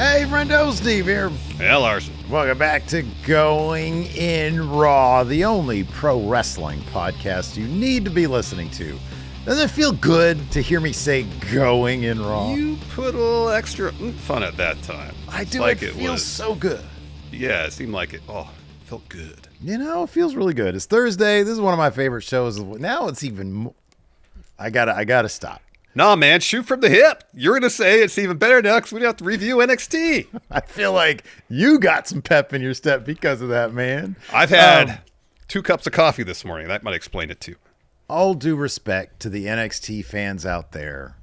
Hey, Friendo, Steve here. Hey, Larson. Welcome back to Going in Raw, the only pro wrestling podcast you need to be listening to. Doesn't it feel good to hear me say Going in Raw? You put a little extra fun at that time. I do. Like it feels so good. Yeah, it seemed like it. Oh, it felt good. You know, it feels really good. It's Thursday. This is one of my favorite shows. Now it's even more. I gotta stop. Nah, man, shoot from the hip. You're going to say it's even better now because we don't have to review NXT. I feel like you got some pep in your step because of that, man. I've had 2 cups of coffee this morning. That might explain it, too. All due respect to the NXT fans out there.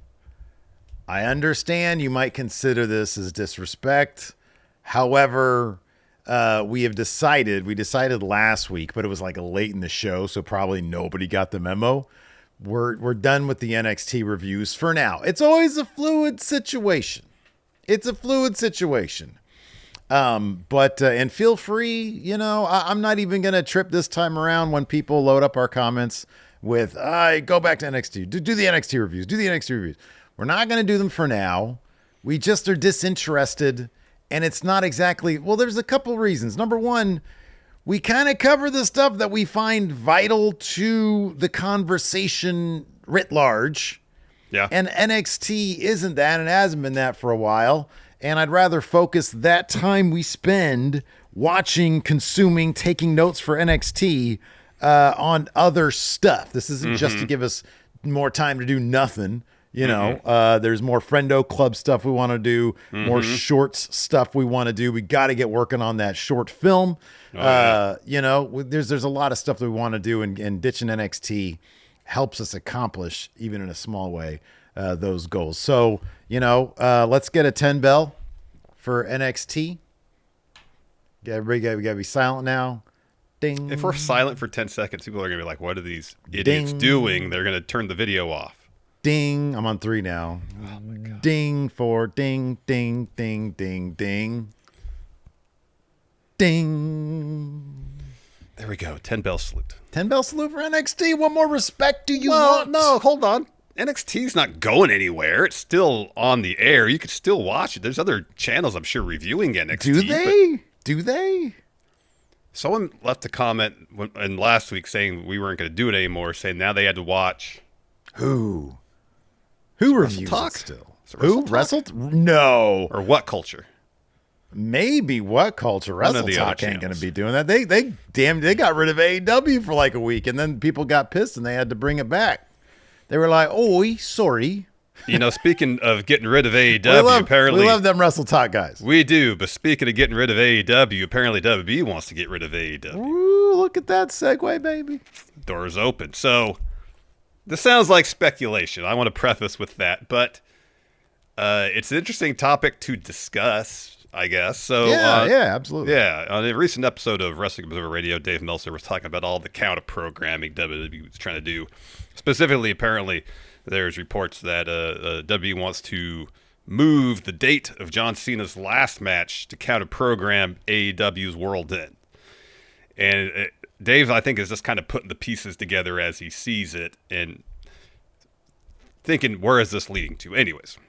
I understand you might consider this as disrespect. However, we decided last week, but it was like late in the show, so probably nobody got the memo. We're done with the NXT reviews for now. It's always a fluid situation. And feel free, you know, I'm not even going to trip this time around when people load up our comments with, go back to NXT, do the NXT reviews, We're not going to do them for now. We just are disinterested, and it's not exactly, well, there's a couple reasons. Number one, we kind of cover the stuff that we find vital to the conversation writ large. Yeah. And NXT isn't that and hasn't been that for a while. And I'd rather focus that time we spend watching, consuming, taking notes for NXT on other stuff. This isn't just to give us more time to do nothing. You know, there's more Friendo Club stuff we want to do, more shorts stuff we want to do. We got to get working on that short film. You know, there's a lot of stuff that we want to do, and ditching NXT helps us accomplish, even in a small way, those goals. So, you know, let's get a 10 bell for NXT. Everybody we got to be silent now. Ding. If we're silent for 10 seconds, people are going to be like, what are these idiots doing? They're going to turn the video off. Ding. I'm on 3 now. Oh, my God. Ding 4. Ding, ding, ding, ding, ding. Ding. There we go. 10 bell salute. 10 bell salute for NXT. What more respect do you Well, want? no, hold on. NXT's not going anywhere. It's still on the air. You could still watch it. There's other channels, I'm sure, reviewing NXT. Do they? Do they? Someone left a comment in last week saying we weren't going to do it anymore, saying now they had to watch. Who reviews Talk? it still? Wrestle Who? Wrestle? No. Or What Culture? Maybe What Culture? Wrestle the Talk other ain't going to channels. be doing that. They got rid of AEW for like a week, and then people got pissed and they had to bring it back. They were like, "Oi, sorry." You know, speaking of getting rid of AEW, apparently we love them Wrestle Talk guys. we do. But speaking of getting rid of AEW, apparently WWE wants to get rid of AEW. Ooh, look at that segue, baby. Doors open. So this sounds like speculation. I want to preface with that, but it's an interesting topic to discuss, I guess. So Yeah, absolutely. Yeah, on a recent episode of Wrestling Observer Radio, Dave Meltzer was talking about all the counter programming WWE was trying to do. Specifically, apparently, there's reports that WWE wants to move the date of John Cena's last match to counter program AEW's World End. And Dave, I think, is just kind of putting the pieces together as he sees it and thinking, where is this leading to? Anyways,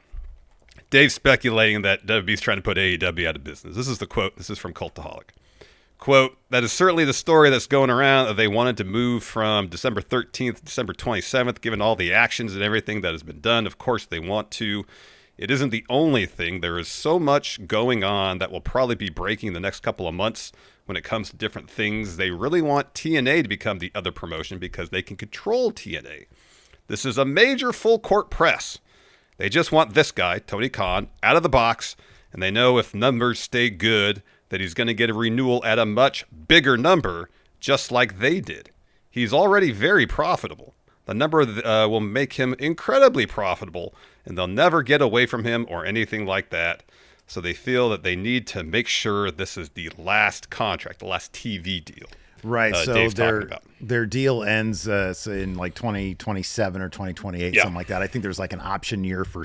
Dave's speculating that WWE's trying to put AEW out of business. This is the quote. This is from Cultaholic. Quote, that is certainly the story that's going around that they wanted to move from December 13th to December 27th, given all the actions and everything that has been done. Of course, they want to. It isn't the only thing. There is so much going on that will probably be breaking the next couple of months when it comes to different things. They really want TNA to become the other promotion because they can control TNA. This is a major full court press. They just want this guy, Tony Khan, out of the box, and they know if numbers stay good, that he's going to get a renewal at a much bigger number, just like they did. He's already very profitable. The number will make him incredibly profitable, and they'll never get away from him or anything like that. So they feel that they need to make sure this is the last contract, the last TV deal. Right, so Dave's talking about. their deal ends in like 2027 or 2028, something like that. I think there's like an option year for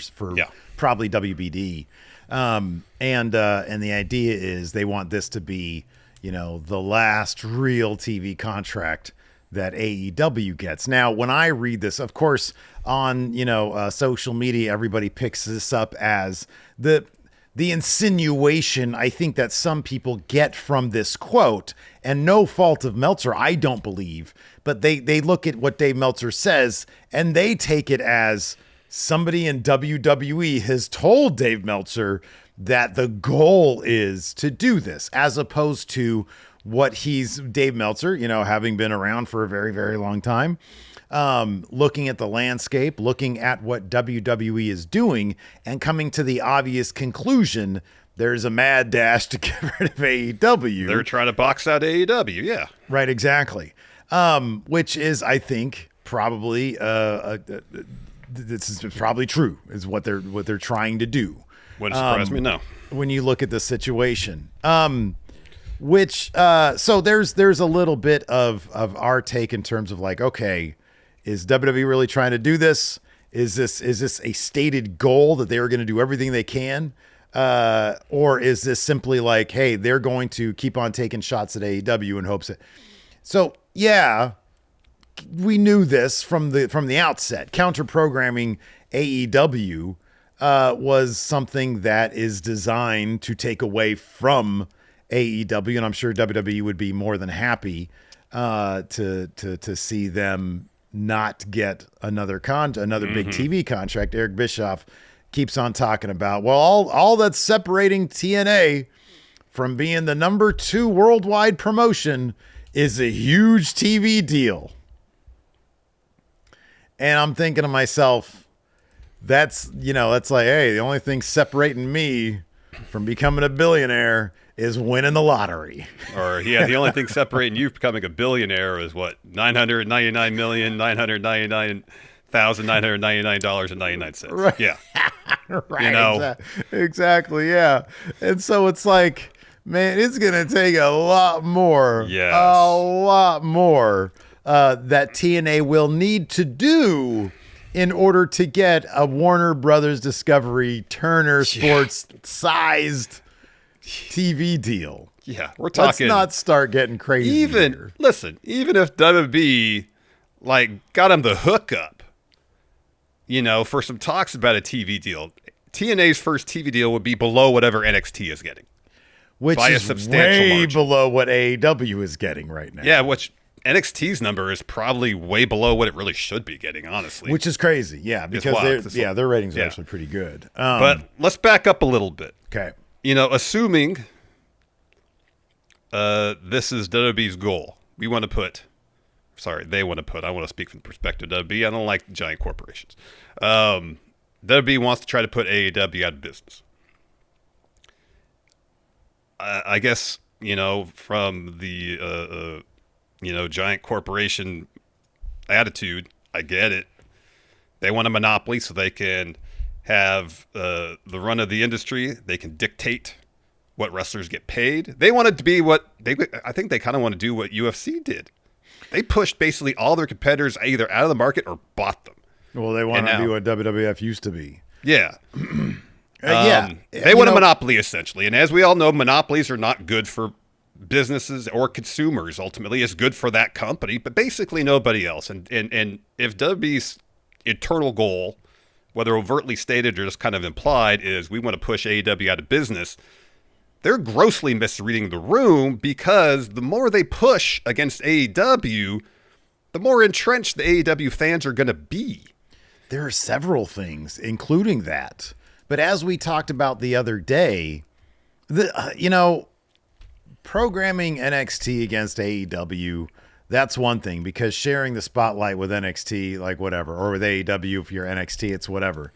probably WBD. And the idea is they want this to be, you know, the last real TV contract that AEW gets. Now, when I read this, of course, on, social media, everybody picks this up as the insinuation I think that some people get from this quote, and no fault of Meltzer, I don't believe, but they look at what Dave Meltzer says and they take it as somebody in WWE has told Dave Meltzer that the goal is to do this, as opposed to what Dave Meltzer, having been around for a very, very long time, looking at the landscape, looking at what WWE is doing, and coming to the obvious conclusion, there's a mad dash to get rid of AEW. They're trying to box out AEW, yeah. Right, exactly. Which is, I think, probably this is probably true, is what they're trying to do. Wouldn't surprise me, no. When you look at the situation. So there's a little bit of our take in terms of like, okay, is WWE really trying to do this? Is this a stated goal that they are going to do everything they can? Or is this simply like, hey, they're going to keep on taking shots at AEW in hopes that... So yeah, we knew this from the outset. Counter-programming AEW was something that is designed to take away from AEW, and I'm sure WWE would be more than happy to see them not get another big TV contract. Eric Bischoff keeps on talking about, well, all that's separating TNA from being the number 2 worldwide promotion is a huge TV deal. And I'm thinking to myself, that's like, hey, the only thing separating me from becoming a billionaire is winning the lottery. Or, yeah, the only thing separating you from becoming a billionaire is what? $999,999,999.99. Right. Yeah. Right. Exactly. Yeah. And so it's like, man, it's going to take a lot more. Yes. A lot more that TNA will need to do in order to get a Warner Brothers Discovery Turner Sports sized TV deal. Yeah, we're talking. Let's not start getting crazy. Even if WWE got him the hookup, for some talks about a TV deal, TNA's first TV deal would be below whatever NXT is getting, which by is a substantial way margin. below what AEW is getting right now. Yeah, which NXT's number is probably way below what it really should be getting, honestly. Which is crazy, yeah, because their ratings are actually pretty good. But let's back up a little bit. Okay. Assuming this is WWE's goal, they want to put, I want to speak from the perspective of WWE. I don't like giant corporations. WWE wants to try to put AEW out of business. I guess, from the, giant corporation attitude, I get it. They want a monopoly so they can have the run of the industry. They can dictate what wrestlers get paid. They want it to be I think they kind of want to do what UFC did. They pushed basically all their competitors either out of the market or bought them. Well, they want to be what WWF used to be. Yeah. They want a monopoly, essentially. And as we all know, monopolies are not good for businesses or consumers. Ultimately, it's good for that company, but basically nobody else. And if WWE's eternal goal, whether overtly stated or just kind of implied, is we want to push AEW out of business, they're grossly misreading the room, because the more they push against AEW, the more entrenched the AEW fans are going to be. There are several things, including that. But as we talked about the other day, programming NXT against AEW, that's one thing, because sharing the spotlight with NXT, whatever, or with AEW, if you're NXT, it's whatever.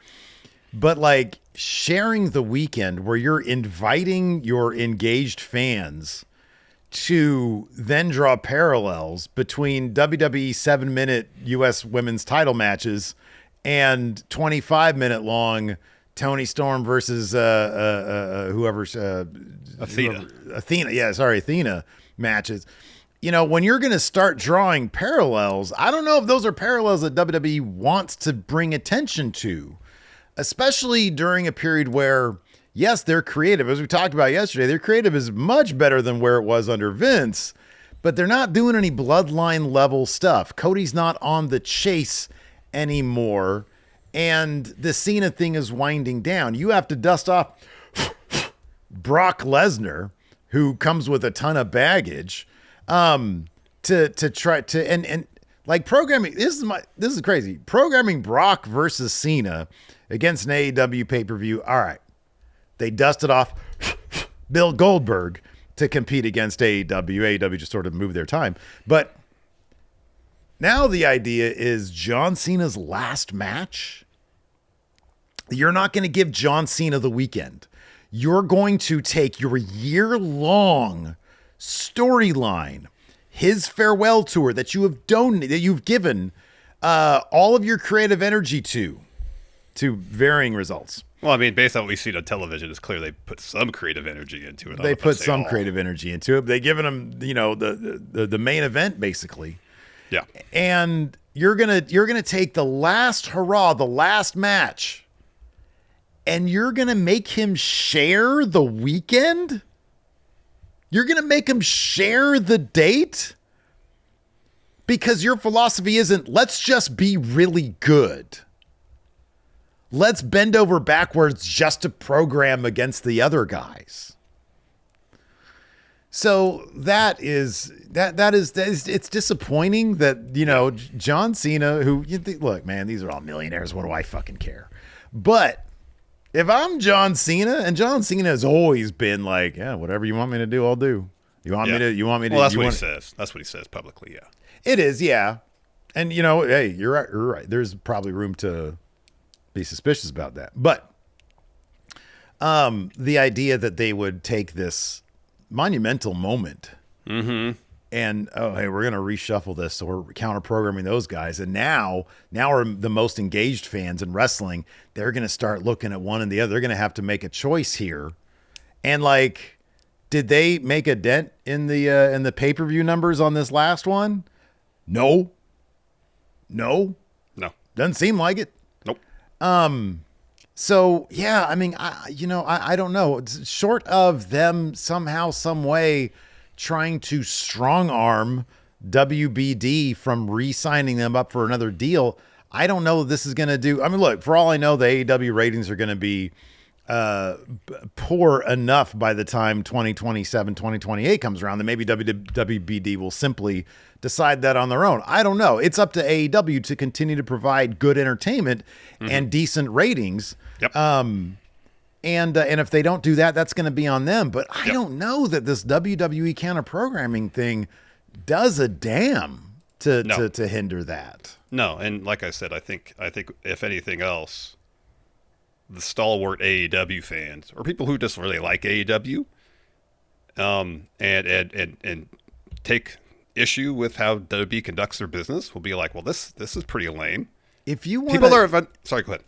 But sharing the weekend where you're inviting your engaged fans to then draw parallels between WWE 7-minute U.S. women's title matches and 25-minute long Tony Storm versus Athena matches. When you're going to start drawing parallels, I don't know if those are parallels that WWE wants to bring attention to, especially during a period where, yes, they're creative. As we talked about yesterday, their creative is much better than where it was under Vince, but they're not doing any bloodline level stuff. Cody's not on the chase anymore, and the Cena thing is winding down. You have to dust off Brock Lesnar, who comes with a ton of baggage, to try to and like programming. This is crazy. Programming Brock versus Cena against an AEW pay-per-view. All right, they dusted off Bill Goldberg to compete against AEW. AEW just sort of moved their time, but now the idea is John Cena's last match. You're not going to give John Cena the weekend. You're going to take your year-long storyline, his farewell tour that you have donated, that you've given all of your creative energy to varying results. Well, I mean, based on what we see on television, it's clear they put some creative energy into it. They put some creative energy into it. They've given him, the main event basically. Yeah, and you're gonna take the last hurrah, the last match. And you're going to make him share the weekend? You're going to make him share the date? Because your philosophy isn't, let's just be really good. Let's bend over backwards just to program against the other guys. So it's disappointing that, John Cena, who you think, look, man, these are all millionaires. What do I fucking care? But if I'm John Cena, and John Cena has always been like, yeah, whatever you want me to do, I'll do. You want me to? Well, that's what he says. That's what he says publicly. Yeah, it is. Yeah, and hey, you're right. You're right. There's probably room to be suspicious about that, but the idea that they would take this monumental moment. Mm-hmm. And, hey, we're going to reshuffle this. So we're counter-programming those guys. And now are the most engaged fans in wrestling. They're going to start looking at one and the other. They're going to have to make a choice here. And, did they make a dent in the pay-per-view numbers on this last one? No. Doesn't seem like it. Nope. So, yeah, I mean, I don't know. Short of them somehow, some way trying to strong arm WBD from re-signing them up for another deal, I don't know what this is going to do. I mean, look, for all I know, the AEW ratings are going to be poor enough by the time 2027, 2028 comes around that maybe WBD will simply decide that on their own. I don't know. It's up to AEW to continue to provide good entertainment and decent ratings. Yep. And if they don't do that, that's going to be on them. But I don't know that this WWE counter programming thing does a damn to hinder that. No, and like I said, I think if anything else, the stalwart AEW fans or people who just really like AEW, and take issue with how WWE conducts their business will be like, well, this is pretty lame. If you want sorry, go ahead.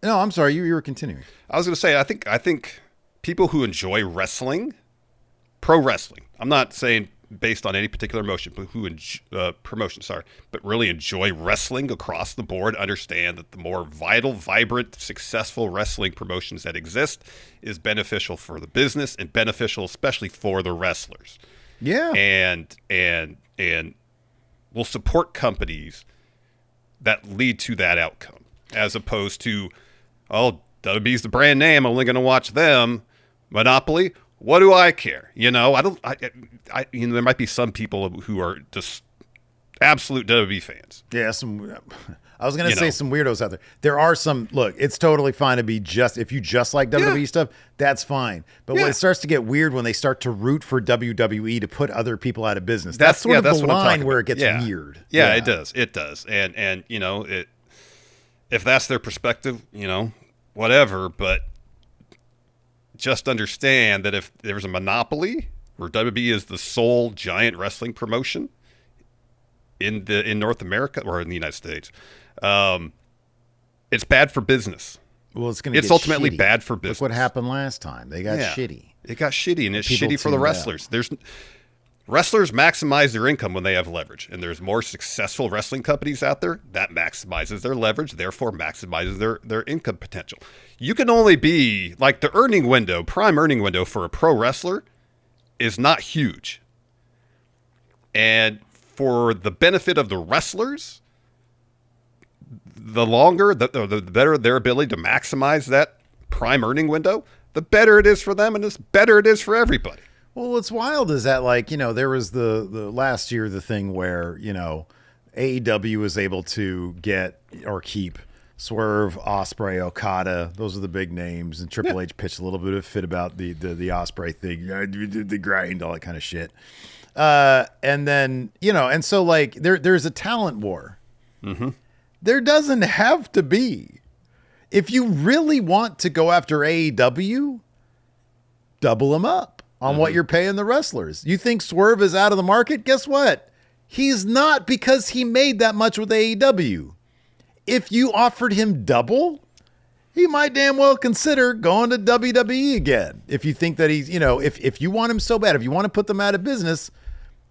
No, I'm sorry. You were continuing. I was going to say, I think people who enjoy wrestling, pro wrestling, I'm not saying based on any particular emotion, but who but really enjoy wrestling across the board, understand that the more vital, vibrant, successful wrestling promotions that exist is beneficial for the business and beneficial especially for the wrestlers. Yeah. And will support companies that lead to that outcome, as opposed to, oh, WWE's the brand name, I'm only going to watch them. Monopoly, what do I care? There might be some people who are just absolute WWE fans. Yeah, I was going to say some weirdos out there. There are some, look, it's totally fine to be if you just like WWE stuff, that's fine. But when it starts to get weird, when they start to root for WWE to put other people out of business, that's sort of the line where it gets weird. Yeah, it does. It does. And if that's their perspective, whatever, but just understand that if there's a monopoly where WWE is the sole giant wrestling promotion in North America or in the United States, it's bad for business. Well, it's ultimately shitty. bad for business. Look what happened last time. They got shitty. It got shitty, and it's People shitty for the tuned wrestlers. Wrestlers maximize their income when they have leverage, and there's more successful wrestling companies out there that maximizes their leverage, therefore maximizes their income potential. You can only be like the prime earning window for a pro wrestler is not huge. And for the benefit of the wrestlers, the longer, the better their ability to maximize that prime earning window, the better it is for them, and the better it is for everybody. Well, what's wild is that, like, there was the last year, the thing where, AEW was able to get or keep Swerve, Ospreay, Okada. Those are the big names. And Triple H pitched a little bit of fit about the Ospreay thing, the grind, all that kind of shit. And then, and so, like, there's a talent war. Mm-hmm. There doesn't have to be. If you really want to go after AEW, double them up on what you're paying the wrestlers. You think Swerve is out of the market? Guess what? He's not, because he made that much with AEW. If you offered him double, he might damn well consider going to WWE again. If you think that he's, if you want him so bad, if you want to put them out of business,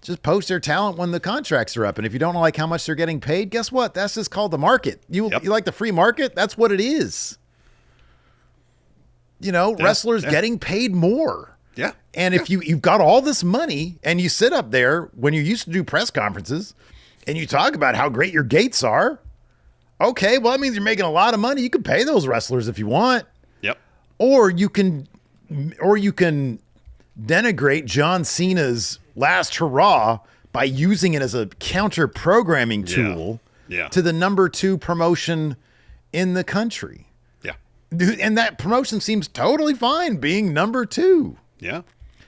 just post their talent when the contracts are up. And if you don't like how much they're getting paid, guess what? That's just called the market. You like the free market? That's what it is. Wrestlers getting paid more. Yeah. And if you've got all this money and you sit up there when you used to do press conferences and you talk about how great your gates are, okay, well, that means you're making a lot of money. You can pay those wrestlers if you want. Yep. Or you can denigrate John Cena's last hurrah by using it as a counter programming tool to the number 2 promotion in the country. Yeah. And that promotion seems totally fine being number 2. Yeah.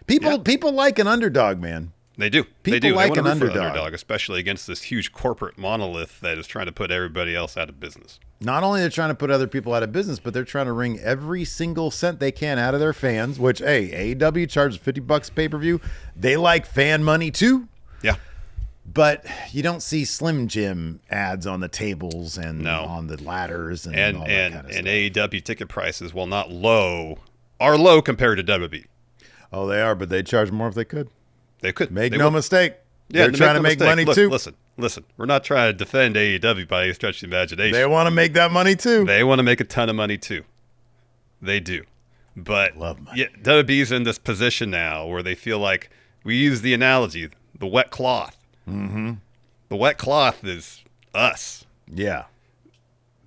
People like an underdog, man. They do. People they do. like they an underdog, especially against this huge corporate monolith that is trying to put everybody else out of business. Not only they're trying to put other people out of business, but they're trying to wring every single cent they can out of their fans, which, hey, AEW charges $50 pay-per-view. They like fan money too. Yeah. But you don't see Slim Jim ads on the tables and on the ladders and all that kind of stuff. And AEW ticket prices, while not low, are low compared to WWE. Oh, they are, but they'd charge more if they could. They could. Make no mistake. Yeah, they're trying to make money too. Listen. We're not trying to defend AEW by any stretch of the imagination. They want to make that money too. They want to make a ton of money too. They do. But love money. Yeah, WWE's in this position now where they feel like, we use the analogy, the wet cloth. Mm-hmm. The wet cloth is us. Yeah.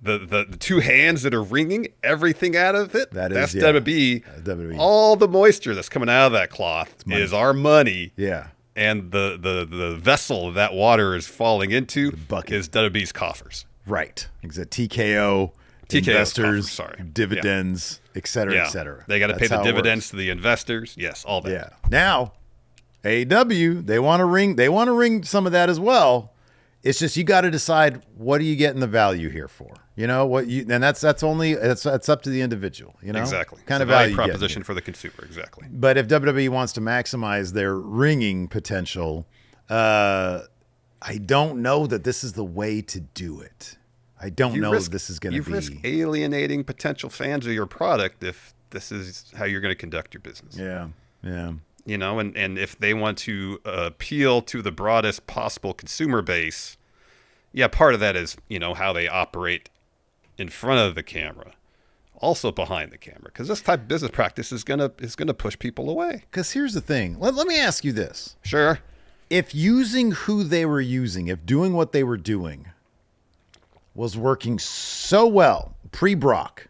The 2 hands that are wringing everything out of it, that's WWE. WWE. All the moisture that's coming out of that cloth is our money. Yeah. And the vessel that water is falling into is WWE's coffers. Right. Exactly. TKO investors, coffers, dividends, et cetera, et cetera. They got to pay the dividends to the investors. Yes, all that. Yeah. Now, AEW, they want to wring some of that as well. It's just, you got to decide, what are you getting the value here for? And that's up to the individual, Exactly. Kind of value proposition for the consumer, exactly. But if WWE wants to maximize their ringing potential, I don't know that this is the way to do it. I don't know if this is going to be. You risk alienating potential fans of your product if this is how you're going to conduct your business. Yeah. And if they want to appeal to the broadest possible consumer base, part of that is, how they operate in front of the camera, also behind the camera, because this type of business practice is gonna push people away. Because here's the thing. Let me ask you this. Sure. If using who they were using, if doing what they were doing was working so well pre-Brock,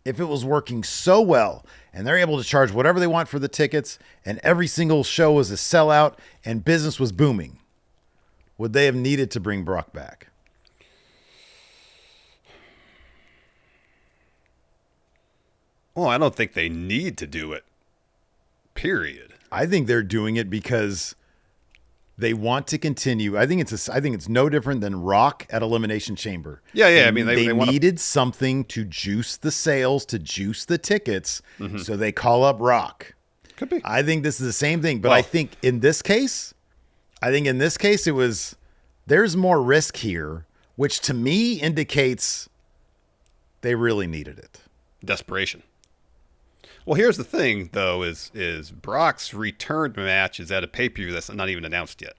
if it was working so well and they're able to charge whatever they want for the tickets and every single show was a sellout and business was booming, would they have needed to bring Brock back? Well, I don't think they need to do it, period. I think they're doing it because they want to continue. I think it's no different than Rock at Elimination Chamber. Yeah. I mean, they needed something to juice the sales, to juice the tickets, so they call up Rock. Could be. I think this is the same thing, but I think in this case, it was, there's more risk here, which to me indicates they really needed it. Desperation. Well, here's the thing, though, is Brock's return match is at a pay-per-view that's not even announced yet.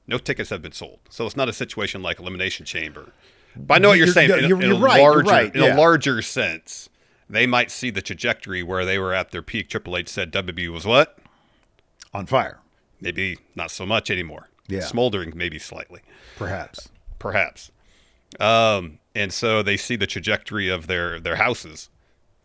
No tickets have been sold. So it's not a situation like Elimination Chamber. But I know what you're saying. In a larger sense, they might see the trajectory where they were at their peak. Triple H said WWE was what? On fire. Maybe not so much anymore. Yeah. Smoldering maybe slightly. Perhaps. And so they see the trajectory of their houses.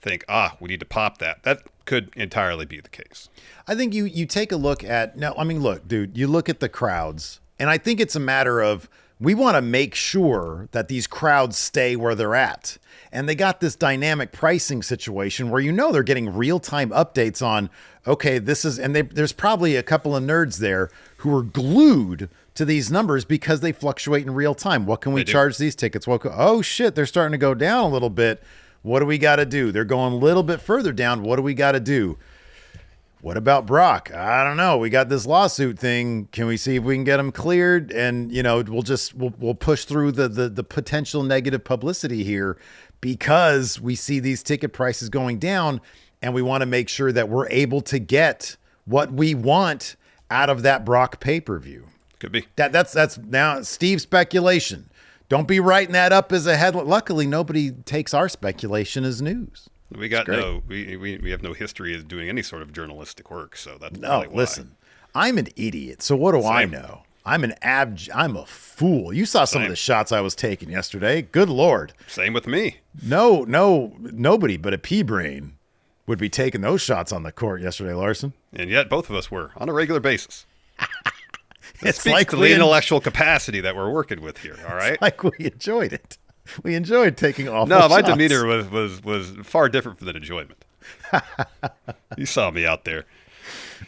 think, we need to pop that. That could entirely be the case. I think you take a look at now. I mean, look, dude, you look at the crowds, and I think it's a matter of we want to make sure that these crowds stay where they're at. And they got this dynamic pricing situation where they're getting real-time updates on, okay, this is, and there's probably a couple of nerds there who are glued to these numbers because they fluctuate in real time. What can we charge these tickets? Oh shit, they're starting to go down a little bit. What do we got to do? They're going a little bit further down. What do we got to do? What about Brock? I don't know. We got this lawsuit thing. Can we see if we can get him cleared? And we'll push through the potential negative publicity here because we see these ticket prices going down, and we want to make sure that we're able to get what we want out of that Brock pay-per-view. Could be. That's now Steve's speculation. Don't be writing that up as a headline. Luckily, nobody takes our speculation as news. We got we have no history of doing any sort of journalistic work, so that's no. Listen, I'm an idiot, so what do I know? I'm a fool. You saw some of the shots I was taking yesterday. Good Lord. Same with me. Nobody but a pea brain would be taking those shots on the court yesterday, Larson. And yet both of us were on a regular basis. It's speaks like to the intellectual capacity that we're working with here, all right? It's like we enjoyed it. We enjoyed taking awful shots. No, my shots. demeanor was far different from the enjoyment. You saw me out there.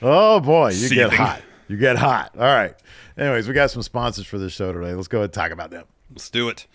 Oh, boy. You seething. Get hot. You get hot. All right. Anyways, we got some sponsors for this show today. Let's go ahead and talk about them. Let's do it.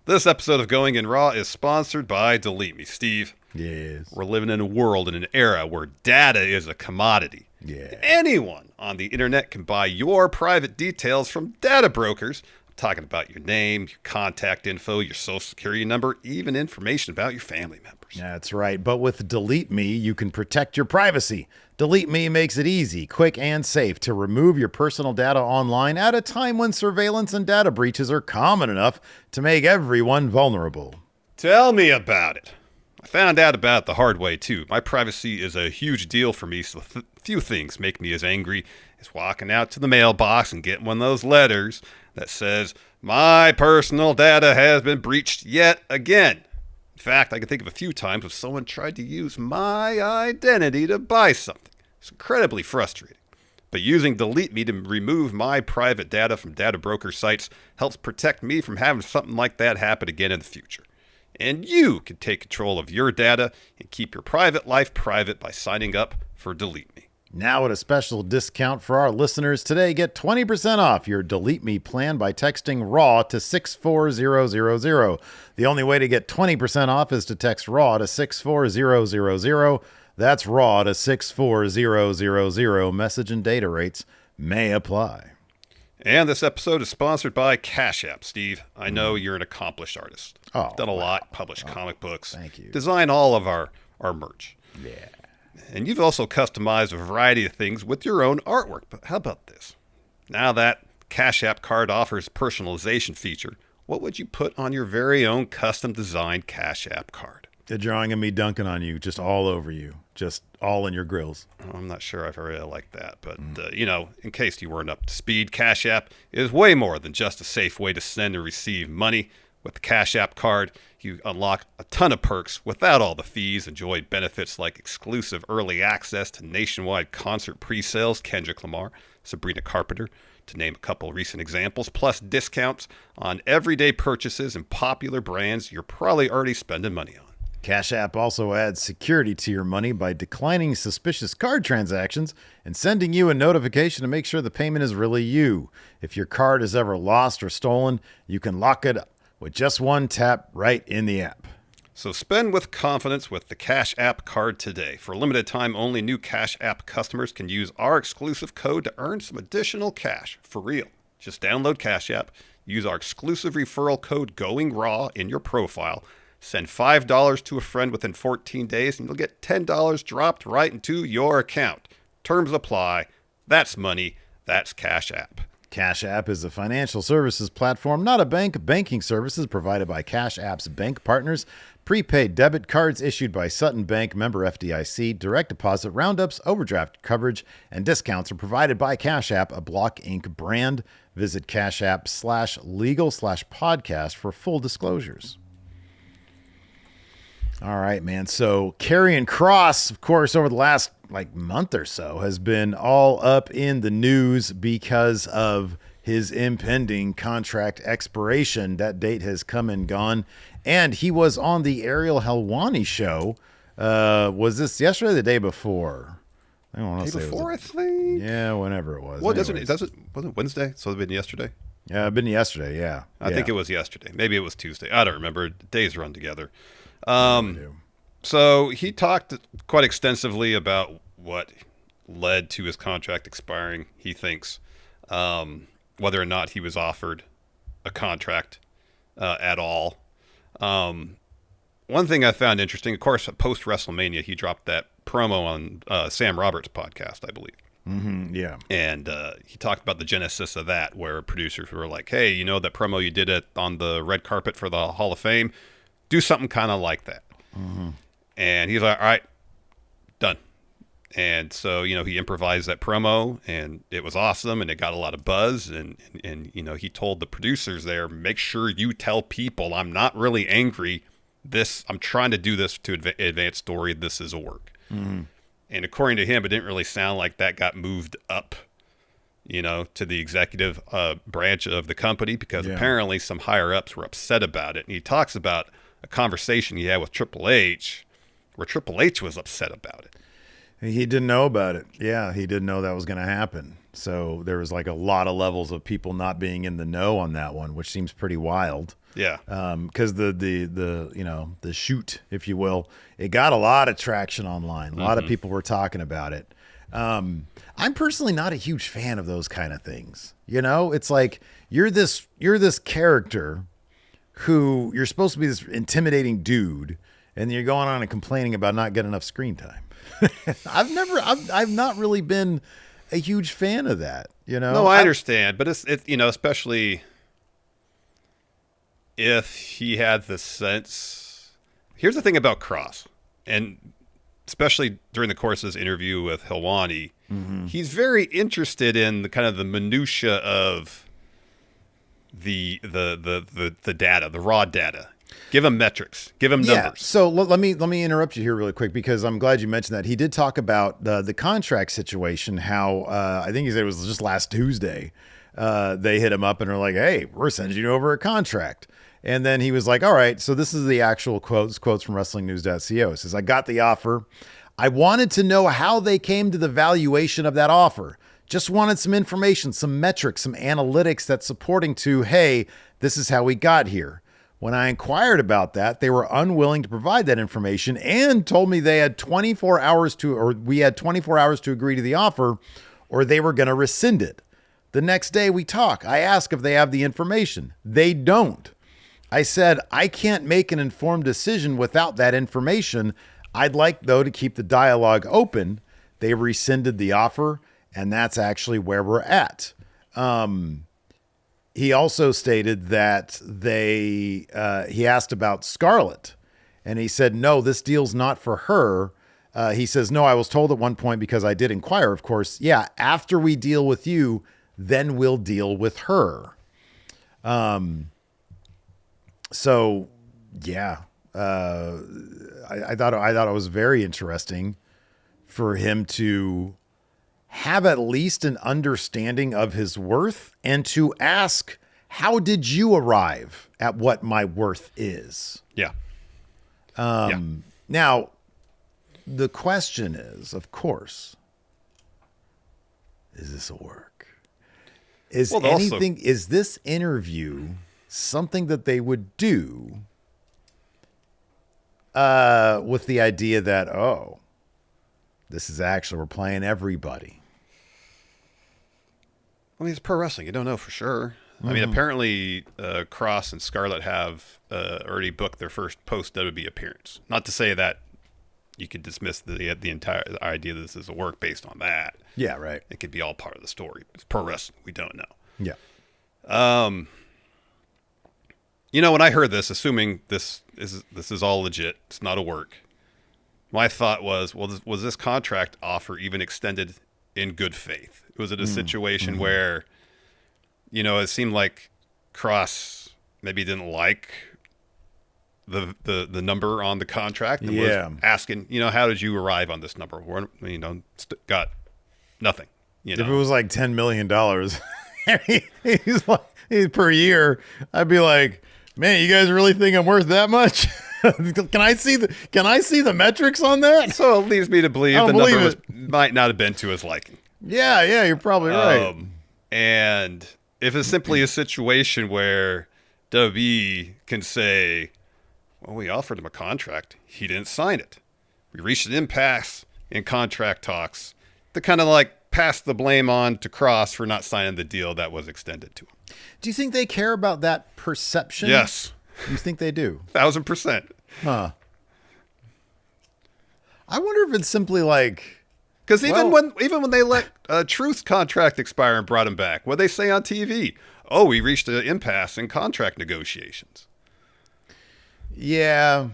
This episode of Going in Raw is sponsored by Delete Me, Steve. Yes. We're living in a world, in an era where data is a commodity. Yeah. Anyone on the internet can buy your private details from data brokers. I'm talking about your name, your contact info, your social security number, even information about your family members. That's right. But with Delete Me, you can protect your privacy. Delete Me makes it easy, quick, and safe to remove your personal data online at a time when surveillance and data breaches are common enough to make everyone vulnerable. Tell me about it. I found out about it the hard way, too. My privacy is a huge deal for me, so few things make me as angry as walking out to the mailbox and getting one of those letters that says, my personal data has been breached yet again. In fact, I can think of a few times when someone tried to use my identity to buy something. It's incredibly frustrating. But using Delete Me to remove my private data from data broker sites helps protect me from having something like that happen again in the future. And you can take control of your data and keep your private life private by signing up for Delete Me. Now at a special discount for our listeners today, get 20% off your Delete Me plan by texting RAW to 64000. The only way to get 20% off is to text RAW to 64000. That's RAW to 64000. Message and data rates may apply. And this episode is sponsored by Cash App, Steve. I know you're an accomplished artist. Oh, done a lot, published comic books. Thank you. Design all of our merch. Yeah. And you've also customized a variety of things with your own artwork. But how about this? Now that Cash App card offers personalization feature, what would you put on your very own custom designed Cash App card? The drawing of me dunking on you, just all over you, just all in your grills. I'm not sure I've really liked that, but in case you weren't up to speed, Cash App is way more than just a safe way to send and receive money. With the Cash App card, you unlock a ton of perks without all the fees. Enjoy benefits like exclusive early access to nationwide concert pre-sales, Kendrick Lamar, Sabrina Carpenter, to name a couple recent examples, plus discounts on everyday purchases and popular brands you're probably already spending money on. Cash App also adds security to your money by declining suspicious card transactions and sending you a notification to make sure the payment is really you. If your card is ever lost or stolen, you can lock it up with just one tap right in the app. So spend with confidence with the Cash App card today. For a limited time only, new Cash App customers can use our exclusive code to earn some additional cash for real. Just download Cash App, use our exclusive referral code GOINGRAW in your profile, send $5 to a friend within 14 days, and you'll get $10 dropped right into your account. Terms apply. That's money. That's Cash App. Cash App is a financial services platform, not a bank. Banking services provided by Cash App's bank partners. Prepaid debit cards issued by Sutton Bank, member FDIC. Direct deposit roundups, overdraft coverage, and discounts are provided by Cash App, a Block Inc. brand. Visit Cash App /legal/podcast for full disclosures. All right, man. So Karrion Kross, of course, over the last month or so, has been all up in the news because of his impending contract expiration. That date has come and gone, and he was on the Ariel Helwani show. Was this yesterday or the day before? I don't want to Day say before, it was. I think. Yeah, whenever it was. Well, wasn't Wednesday? So it'd been yesterday. Yeah, been yesterday. Yeah, I think it was yesterday. Maybe it was Tuesday. I don't remember. Days run together. So he talked quite extensively about what led to his contract expiring. He thinks whether or not he was offered a contract at all. One thing I found interesting, of course, post WrestleMania, he dropped that promo on Sam Roberts' podcast, I believe. Mm-hmm, yeah. And he talked about the genesis of that, where producers were like, hey, you know that promo you did on the red carpet for the Hall of Fame? Do something kind of like that. Mm-hmm. And he's like, all right, done. And so, he improvised that promo, and it was awesome, and it got a lot of buzz. And he told the producers there, make sure you tell people I'm not really angry. I'm trying to do this to advance story. This is a work. Mm-hmm. And according to him, it didn't really sound like that got moved up, to the executive branch of the company, because apparently some higher ups were upset about it. And he talks about a conversation he had with Triple H, where Triple H was upset about it. He didn't know about it. Yeah, he didn't know that was going to happen. So there was a lot of levels of people not being in the know on that one, which seems pretty wild. Yeah. Because the shoot, if you will, it got a lot of traction online. A lot of people were talking about it. I'm personally not a huge fan of those kind of things. It's like you're this character who you're supposed to be this intimidating dude, and you're going on and complaining about not getting enough screen time. I've not really been a huge fan of that. No, I understand, but it's especially if he had the sense. Here's the thing about Kross, and especially during the course of his interview with Helwani, he's very interested in the kind of the minutia of the data, the raw data. Give him metrics. Give him numbers. Yeah. So let me interrupt you here really quick, because I'm glad you mentioned that. He did talk about the contract situation. How I think he said it was just last Tuesday. They hit him up and are like, "Hey, we're sending you over a contract." And then he was like, "All right." So this is the actual quotes from WrestlingNews.co. It says, "I got the offer. I wanted to know how they came to the valuation of that offer. Just wanted some information, some metrics, some analytics that's supporting to, hey, this is how we got here. When I inquired about that, they were unwilling to provide that information and told me we had 24 hours to agree to the offer, or they were going to rescind it. The next day we talk. I ask if they have the information. They don't. I said, I can't make an informed decision without that information. I'd like, though, to keep the dialogue open. They rescinded the offer, and that's actually where we're at." He also stated that he asked about Scarlett, and he said, "No, this deal's not for her." He says, "No, I was told at one point, because I did inquire, of course. Yeah, after we deal with you, then we'll deal with her." So yeah, I thought it was very interesting for him to have at least an understanding of his worth and to ask, how did you arrive at what my worth is? Yeah. Now, the question is, of course, is this a work? Is this interview something that they would do with the idea that, oh, this is actually, we're playing everybody? I mean, it's pro wrestling. You don't know for sure. I mean, apparently Kross and Scarlett have already booked their first post-WWE appearance. Not to say that you could dismiss the entire idea that this is a work based on that. Yeah, right. It could be all part of the story. It's pro wrestling. We don't know. Yeah. When I heard this, assuming this is all legit, it's not a work, my thought was, well, was this contract offer even extended in good faith? Was it a situation where, it seemed like Kross maybe didn't like the number on the contract and Yeah. was asking, how did you arrive on this number? Got nothing. If it was like $10 million, he's per year, I'd be like, man, you guys really think I'm worth that much? Can I see the metrics on that? So it leads me to believe the believe number might not have been to his liking. Yeah, you're probably right. And if it's simply a situation where WWE can say, well, we offered him a contract, he didn't sign it. We reached an impasse in contract talks to kind of like pass the blame on to Kross for not signing the deal that was extended to him. Do you think they care about that perception? Yes. You think they do? 1,000%. Huh. I wonder if it's simply like, because even when they let Truth's contract expire and brought him back, what they say on TV? Oh, we reached an impasse in contract negotiations. yeah,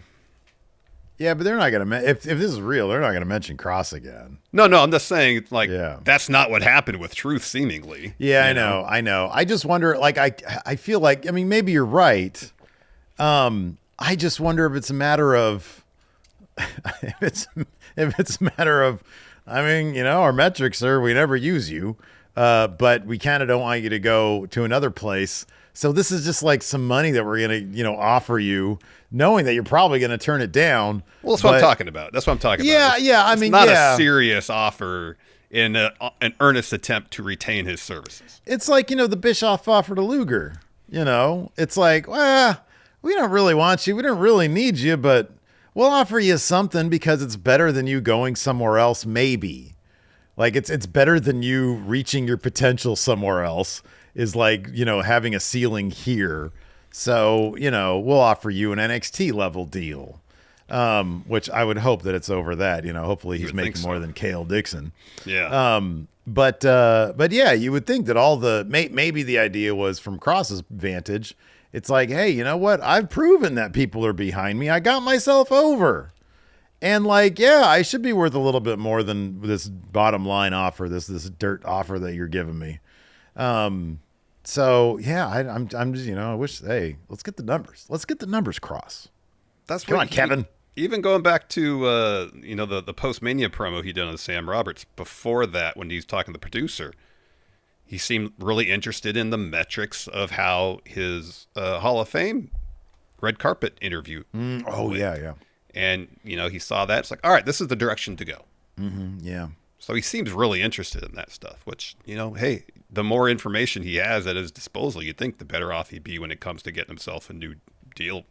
but they're not gonna if this is real, they're not gonna mention Kross again. No, I'm just saying, like, Yeah. that's not what happened with Truth, seemingly. Yeah, I know. I just wonder, like, I feel like, I mean, maybe you're right. I just wonder if it's a matter of, if it's a matter of, I mean, our metrics are, we never use you, but we kind of don't want you to go to another place. So this is just like some money that we're going to, offer you, knowing that you're probably going to turn it down. Well, that's what I'm talking about. That's what I'm talking about. It's not a serious offer in an earnest attempt to retain his services. It's like, the Bischoff offer to Luger, it's like, well, we don't really want you. We don't really need you, but we'll offer you something because it's better than you going somewhere else. Maybe like it's better than you reaching your potential somewhere else is like, having a ceiling here. So, we'll offer you an NXT level deal. Which I would hope that it's over that, hopefully he's making more than Kale Dixon. Yeah. But yeah, you would think that maybe the idea was from Kross's vantage. It's like, hey, you know what? I've proven that people are behind me. I got myself over. And like, yeah, I should be worth a little bit more than this bottom line offer, this dirt offer that you're giving me. So yeah, I'm just, I wish, hey, let's get the numbers. Let's get the numbers, Kross. That's Come on, Kevin. Even going back to, the post-Mania promo he did on Sam Roberts, before that, when he was talking to the producer, he seemed really interested in the metrics of how his Hall of Fame red carpet interview went. Yeah. And, he saw that. It's like, all right, this is the direction to go. Mm-hmm, yeah. So he seems really interested in that stuff, which, hey, the more information he has at his disposal, you'd think the better off he'd be when it comes to getting himself a new deal,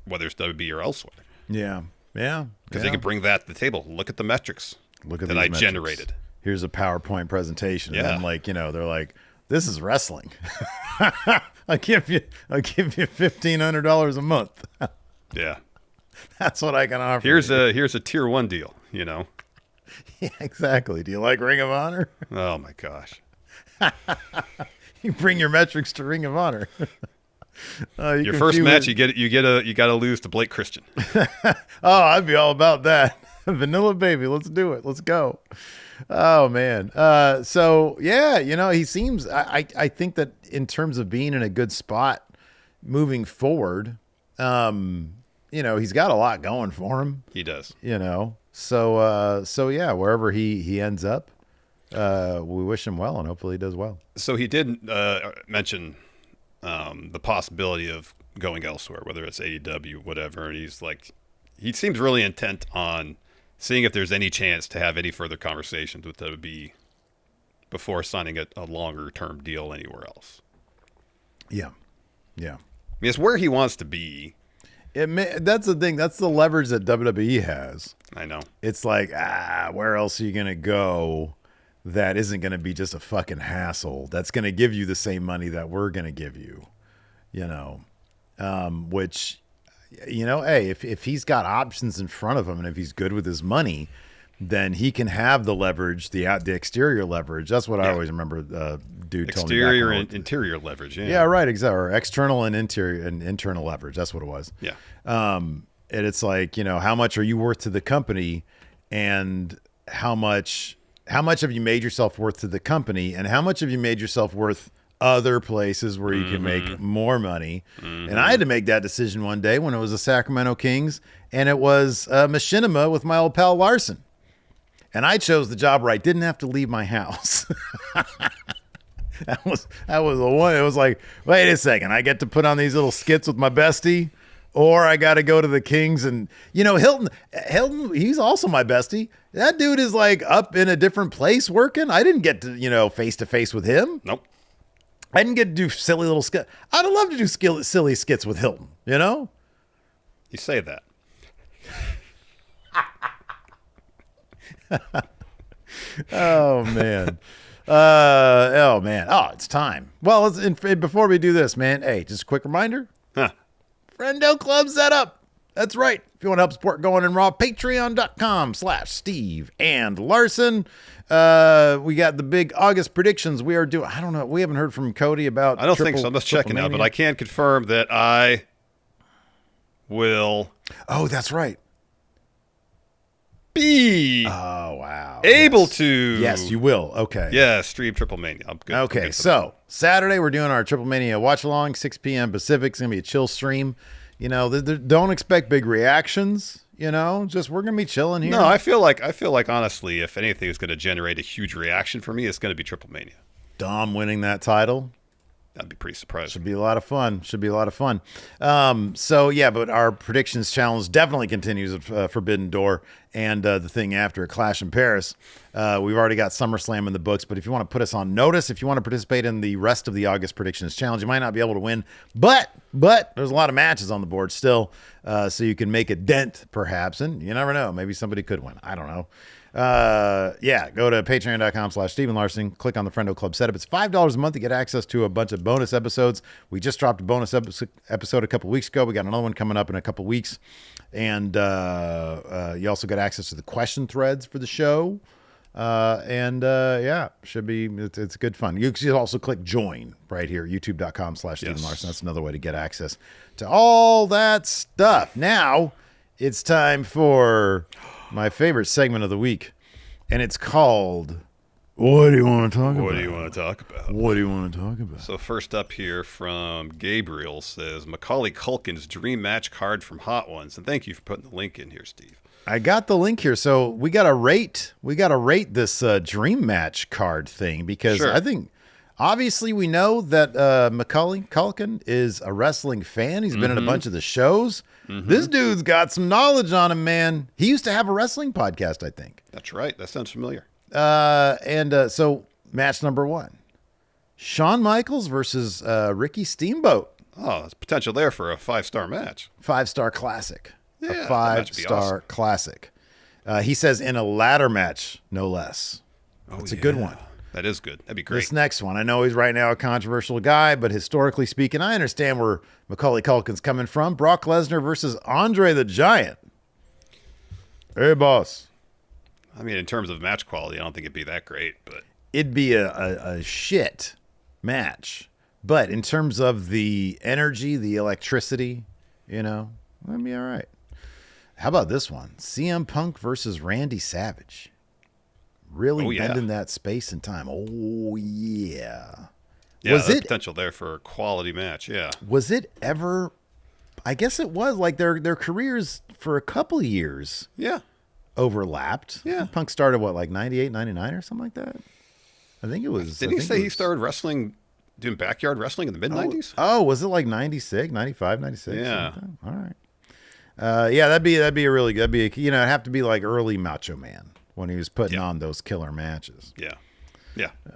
whether it's WB or elsewhere. Yeah. Because they can bring that to the table. Look at the metrics that I metrics. Generated. Here's a PowerPoint presentation. Yeah. And then they're like, this is wrestling. I'll give you $1,500 a month. Yeah. That's what I can offer. Here's a tier 1 deal, Yeah, exactly. Do you like Ring of Honor? Oh my gosh. You bring your metrics to Ring of Honor. Your first match, you got to lose to Blake Christian. Oh, I'd be all about that. Vanilla baby, let's do it. Let's go. Oh man. So yeah, he seems. I think that in terms of being in a good spot moving forward, he's got a lot going for him. He does. So yeah, wherever he ends up, we wish him well and hopefully he does well. So he did mention the possibility of going elsewhere, whether it's AEW, whatever. And he seems really intent on seeing if there's any chance to have any further conversations with WWE before signing a longer term deal anywhere else. Yeah. I mean, it's where he wants to be. That's the thing. That's the leverage that WWE has. I know. It's like, where else are you going to go that isn't going to be just a fucking hassle? That's going to give you the same money that we're going to give you, which, hey, if he's got options in front of him and if he's good with his money, then he can have the leverage, the exterior leverage. That's what I always remember. Dude, exterior and interior leverage. Yeah, right. Exactly. Or external and interior and internal leverage. That's what it was. Yeah. And it's like, how much are you worth to the company, and how much have you made yourself worth to the company, and how much have you made yourself worth other places where you can make more money. And I had to make that decision one day when it was the Sacramento Kings, and it was Machinima with my old pal Larson. And I chose the job where I didn't have to leave my house. That was the one. It was like, wait a second, I get to put on these little skits with my bestie, or I got to go to the Kings. And Hilton, he's also my bestie. That dude is like up in a different place working. I didn't get to face to face with him. Nope. I didn't get to do silly little skits. I'd love to do silly skits with Hilton. You say that. Oh man. Oh, it's time. Well, before we do this, man, hey, just a quick reminder. Friendo Club set up. That's right. If you want to help support Going in Raw, patreon.com/Steve and Larson. We got the big August predictions we are doing. I don't know. We haven't heard from Cody about I don't think so. I'm just checking out, but I can confirm that I will. Oh, that's right. Be able to. Yes, you will. Okay. Yeah, stream Triple Mania. I'm good. Okay, so Saturday we're doing our Triple Mania watch along, 6 p.m. Pacific. It's gonna be a chill stream. Don't expect big reactions. Just we're gonna be chilling here. No, I feel like honestly, if anything is gonna generate a huge reaction for me, it's gonna be Triple Mania. Dom winning that title. That'd be pretty surprising. Should be a lot of fun. But our predictions challenge definitely continues at Forbidden Door and the thing after Clash in Paris. We've already got SummerSlam in the books, but if you want to put us on notice, if you want to participate in the rest of the August predictions challenge, you might not be able to win, but there's a lot of matches on the board still, so you can make a dent perhaps, and you never know. Maybe somebody could win. I don't know. Go to patreon.com/Stephen Larson, click on the Friendo Club setup. It's $5 a month to get access to a bunch of bonus episodes. We just dropped a bonus episode a couple weeks ago. We got another one coming up in a couple weeks. And you also get access to the question threads for the show. It's good fun. You can also click join right here, youtube.com/Stephen Larson. That's another way to get access to all that stuff. Now it's time for my favorite segment of the week, and it's called What Do You Want to Talk About? What do you want to talk about? What do you want to talk about? So first up here from Gabriel says, Macaulay Culkin's dream match card from Hot Ones. And thank you for putting the link in here, Steve. I got the link here. So we got to rate this dream match card thing because I think obviously we know that Macaulay Culkin is a wrestling fan. He's been in a bunch of the shows. This dude's got some knowledge on him, man. He used to have a wrestling podcast, I think. That's right. That sounds familiar. So match number 1, Shawn Michaels versus Ricky Steamboat. Oh, there's potential there for a 5-star match. 5-star classic. Yeah, a 5-star classic. He says in a ladder match, no less. That's a good one. That is good. That'd be great. This next one, I know he's right now a controversial guy, but historically speaking, I understand where Macaulay Culkin's coming from. Brock Lesnar versus Andre the Giant. Hey, boss. I mean, in terms of match quality, I don't think it'd be that great, but it'd be a shit match. But in terms of the energy, the electricity, that'd be all right. How about this one? CM Punk versus Randy Savage. Really bending that space and time. Oh, yeah. Yeah, there's potential there for a quality match, yeah. Was it ever... I guess it was. Like, their careers for a couple of years overlapped. Yeah. Punk started, like 98, 99 or something like that? I think it was... Didn't he say he started wrestling, doing backyard wrestling in the mid-90s? Oh, was it like 96, 95, 96? Yeah. All right. That'd be a really good... it'd have to be like early Macho Man. When he was putting on those killer matches. Yeah.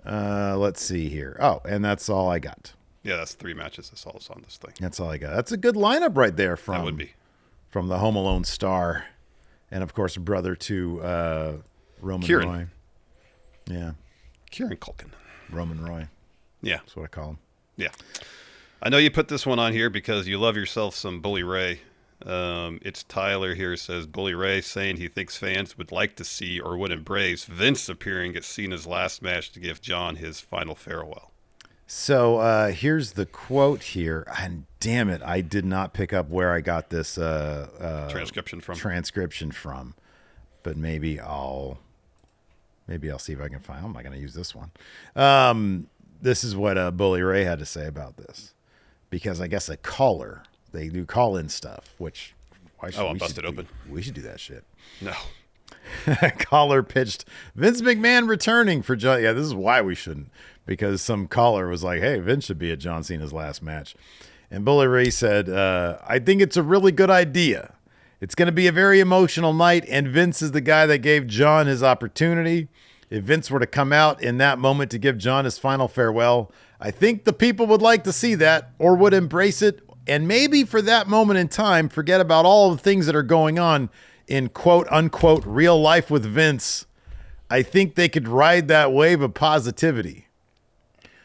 Let's see here. Oh, and that's all I got. Yeah, that's 3 matches. That's all that's on this thing. That's all I got. That's a good lineup right there from... That would be. From the Home Alone star. And, of course, brother to Roman Kieran. Roy. Yeah. Kieran Culkin. Roman Roy. Yeah. That's what I call him. Yeah. I know you put this one on here because you love yourself some Bully Ray. It's Tyler here says Bully Ray saying he thinks fans would like to see or would embrace Vince appearing at Cena's last match to give John his final farewell. So here's the quote here, and damn it, I did not pick up where I got this transcription from, but maybe I'll see if I can find. I'm not going to use this one. this is what Bully Ray had to say about this, because I guess a caller, they do call-in stuff, which I'm busted open. We should do that shit. No. Caller pitched Vince McMahon returning for John. Yeah, this is why we shouldn't, because some caller was like, hey, Vince should be at John Cena's last match. And Bully Ray said, I think it's a really good idea. It's going to be a very emotional night, and Vince is the guy that gave John his opportunity. If Vince were to come out in that moment to give John his final farewell, I think the people would like to see that, or would embrace it, and maybe for that moment in time, forget about all the things that are going on in quote unquote real life with Vince. I think they could ride that wave of positivity.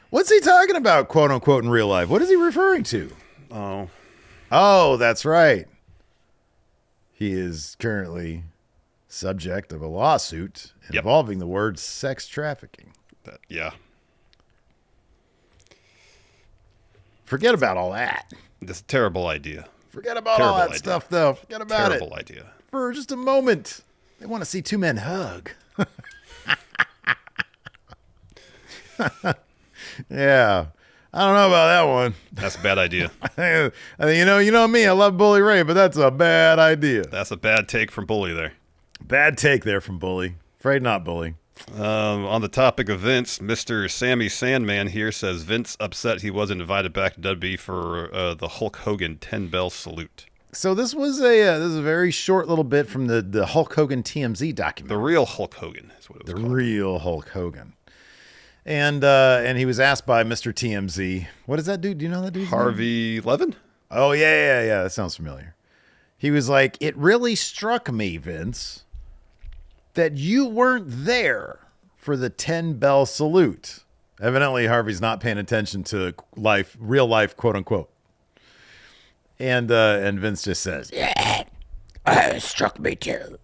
What's he talking about, quote unquote, in real life? What is he referring to? Oh, that's right. He is currently subject of a lawsuit involving the word sex trafficking. Yeah. Forget about all that. This is a terrible idea. Forget about all that stuff, though. Forget about it. Terrible idea. For just a moment. They want to see two men hug. Yeah. I don't know about that one. That's a bad idea. You know me. I love Bully Ray, but that's a bad idea. That's a bad take from Bully there. Bad take there from Bully. Afraid not, Bully. On the topic of Vince, Mr. Sammy Sandman here says Vince upset he wasn't invited back to WWE for the Hulk Hogan 10-bell salute. So this was a very short little bit from the Hulk Hogan TMZ document. The real Hulk Hogan is what it was called. The real Hulk Hogan. And he was asked by Mr. TMZ, what is that dude? Do you know that dude? Harvey Levin? Oh, yeah. That sounds familiar. He was like, it really struck me, Vince, that you weren't there for the 10-bell salute. Evidently, Harvey's not paying attention to life, real life, quote unquote. And Vince just says, yeah, it struck me too.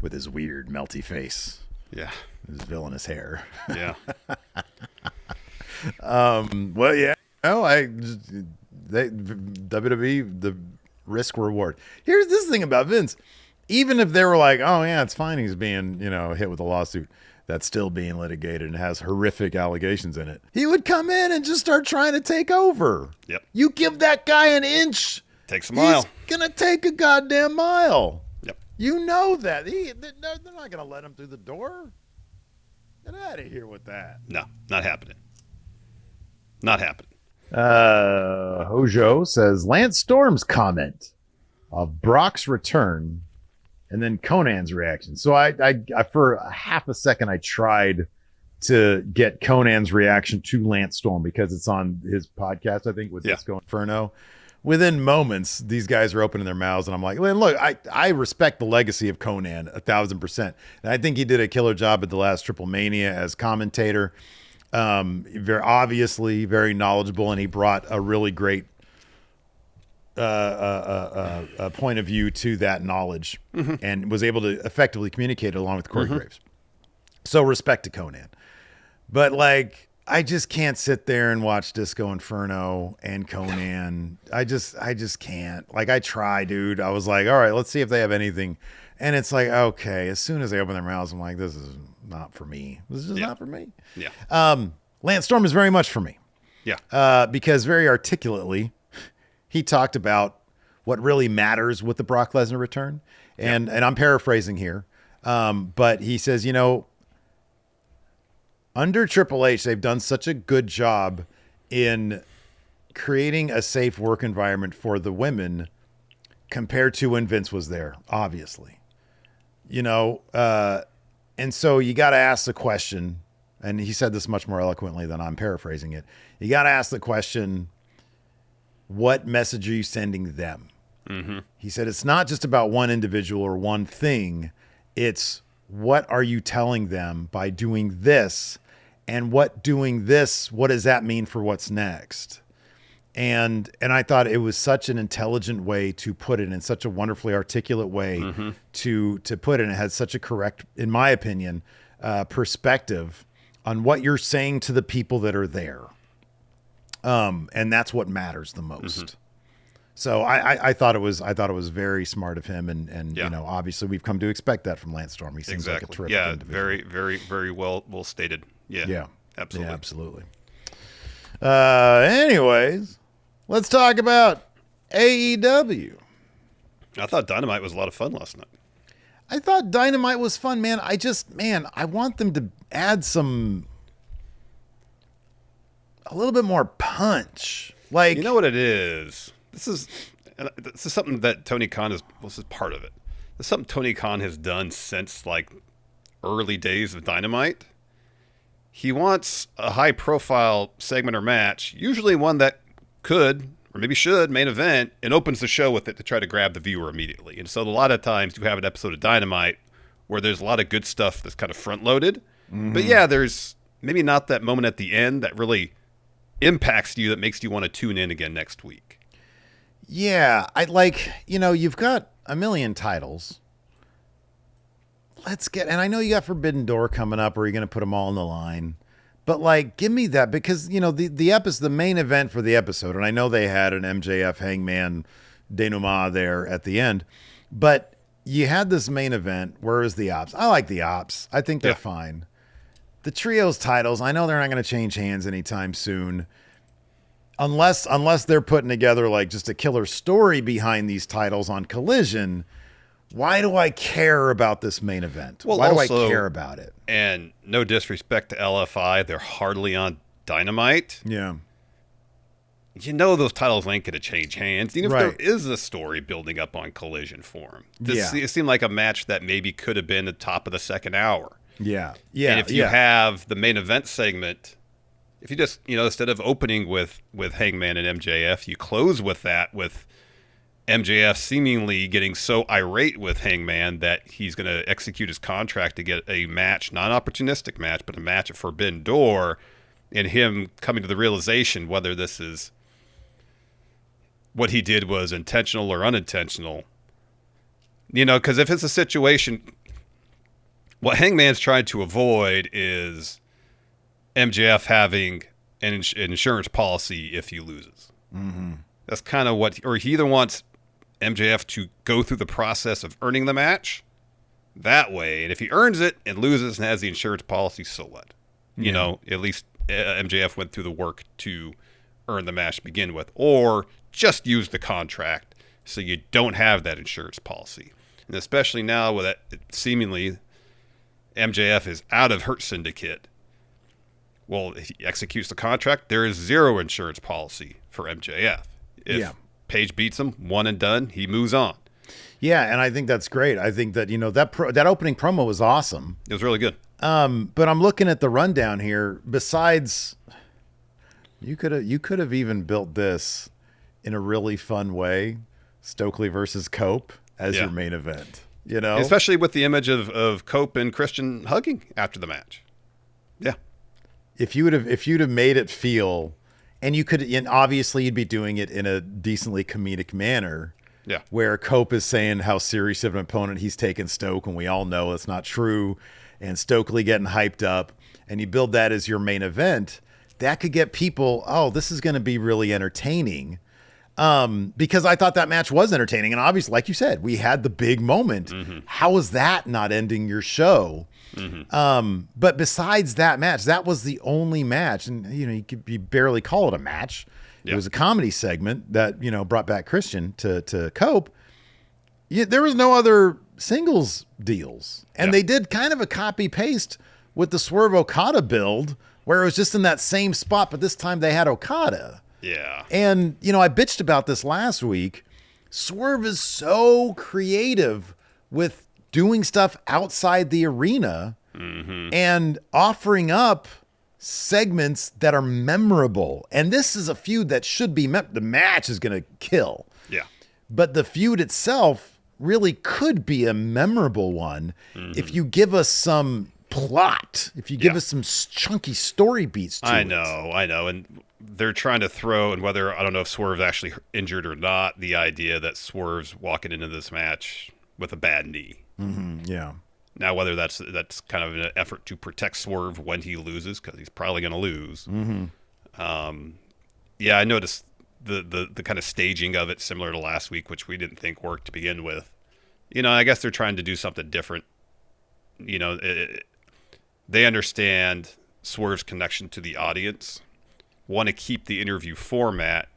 With his weird melty face. Yeah. His villainous hair. Yeah. Well, yeah. No, WWE, the risk reward. Here's this thing about Vince. Even if they were like, oh yeah, it's fine, he's being, hit with a lawsuit that's still being litigated and has horrific allegations in it, he would come in and just start trying to take over. Yep. You give that guy an inch, takes a mile. He's gonna take a goddamn mile. Yep. You know that. They're not gonna let him through the door. Get out of here with that. No, not happening. Not happening. Hojo says Lance Storm's comment of Brock's return and then Conan's reaction. So I for a half a second, I tried to get Conan's reaction to Lance Storm because it's on his podcast, I think, with Disco Inferno. Within moments, these guys are opening their mouths, and I'm like, look, I respect the legacy of Conan 1,000%. And I think he did a killer job at the last Triple Mania as commentator. Very obviously, very knowledgeable, and he brought a really great point of view to that knowledge and was able to effectively communicate it along with Corey Graves. So respect to Conan. But I just can't sit there and watch Disco Inferno and Conan. I just can't. I try, dude. I was like, all right, let's see if they have anything. And it's like, okay, as soon as they open their mouths, I'm like, this is not for me. This is just not for me. Yeah. Lance Storm is very much for me. Yeah. Because very articulately, he talked about what really matters with the Brock Lesnar return. And I'm paraphrasing here. But he says, under Triple H, they've done such a good job in creating a safe work environment for the women compared to when Vince was there, obviously. And so you got to ask the question, and he said this much more eloquently than I'm paraphrasing it. You got to ask the question, what message are you sending them? Mm-hmm. He said, it's not just about one individual or one thing. It's what are you telling them by doing this? And what does that mean for what's next? And I thought it was such an intelligent way to put it, in such a wonderfully articulate way to put it. And it had such a correct, in my opinion, perspective on what you're saying to the people that are there. And that's what matters the most. So I thought it was very smart of him, and obviously we've come to expect that from Lance Storm. He seems like a terrific individual. Very, very, very well stated. Yeah. Absolutely. Yeah, absolutely. Anyways, let's talk about AEW. I thought Dynamite was a lot of fun last night. I thought Dynamite was fun, man. I want them to add a little bit more punch. Like, You know what it is? This is something that Tony Khan this is part of it. This is something Tony Khan has done since like early days of Dynamite. He wants a high profile segment or match, usually one that could or maybe should main event, and opens the show with it to try to grab the viewer immediately. And so a lot of times you have an episode of Dynamite where there's a lot of good stuff that's kind of front loaded. Mm-hmm. But yeah, there's maybe not that moment at the end that really impacts you, that makes you want to tune in again next week. Yeah, you've got a million titles. And I know you got Forbidden Door coming up, or you're going to put them all on the line. But like, give me that, because the main event for the episode, and I know they had an MJF Hangman denouement there at the end, but you had this main event. Where is the Ops? I like the Ops. I think they're fine. The trios titles, I know they're not going to change hands anytime soon, unless they're putting together like just a killer story behind these titles on Collision. Why do I care about this main event? Well, why do I care about it? And no disrespect to LFI, they're hardly on Dynamite. Yeah. Those titles ain't going to change hands, even if Right. there is a story building up on Collision for them. It seemed like a match that maybe could have been the top of the second hour. Yeah. Yeah. And if you have the main event segment, if you just, instead of opening with Hangman and MJF, you close with that, with MJF seemingly getting so irate with Hangman that he's going to execute his contract to get a match, not an opportunistic match, but a match at Forbidden Door, and him coming to the realization whether this is what he did was intentional or unintentional. Because if it's a situation, what Hangman's trying to avoid is MJF having an insurance policy if he loses. Mm-hmm. That's kind of or he either wants MJF to go through the process of earning the match that way, and if he earns it and loses and has the insurance policy, so what? At least MJF went through the work to earn the match to begin with, or just use the contract so you don't have that insurance policy. And especially now with that, seemingly MJF is out of Hurt Syndicate. Well, if he executes the contract, there is zero insurance policy for MJF. If Page beats him, one and done, he moves on. Yeah, and I think that's great. I think that that opening promo was awesome. It was really good. But I'm looking at the rundown here. Besides, you could have even built this in a really fun way, Stokely versus Cope as your main event. Especially with the image of Cope and Christian hugging after the match. Yeah. If you'd have made it feel, and obviously you'd be doing it in a decently comedic manner. Yeah. Where Cope is saying how serious of an opponent he's taken Stoke, and we all know it's not true, and Stokely getting hyped up, and you build that as your main event, that could get people, this is going to be really entertaining. Because I thought that match was entertaining, and obviously, like you said, we had the big moment. Mm-hmm. How is that not ending your show? Mm-hmm. But besides that match, that was the only match, and you barely call it a match. It was a comedy segment that brought back Christian to Cope. There was no other singles deals, and they did kind of a copy paste with the Swerve Okada build, where it was just in that same spot, but this time they had Okada. Yeah. And, I bitched about this last week. Swerve is so creative with doing stuff outside the arena and offering up segments that are memorable. And this is a feud that should be, the match is going to kill. Yeah. But the feud itself really could be a memorable one if you give us some plot, if you give us some chunky story beats to it. I know. And they're trying to throw, and whether, I don't know if Swerve's actually injured or not, the idea that Swerve's walking into this match with a bad knee. Mm-hmm. Yeah. Now, whether that's kind of an effort to protect Swerve when he loses, because he's probably going to lose. Mm-hmm. I noticed the kind of staging of it similar to last week, which we didn't think worked to begin with. I guess they're trying to do something different. They understand Swerve's connection to the audience, want to keep the interview format,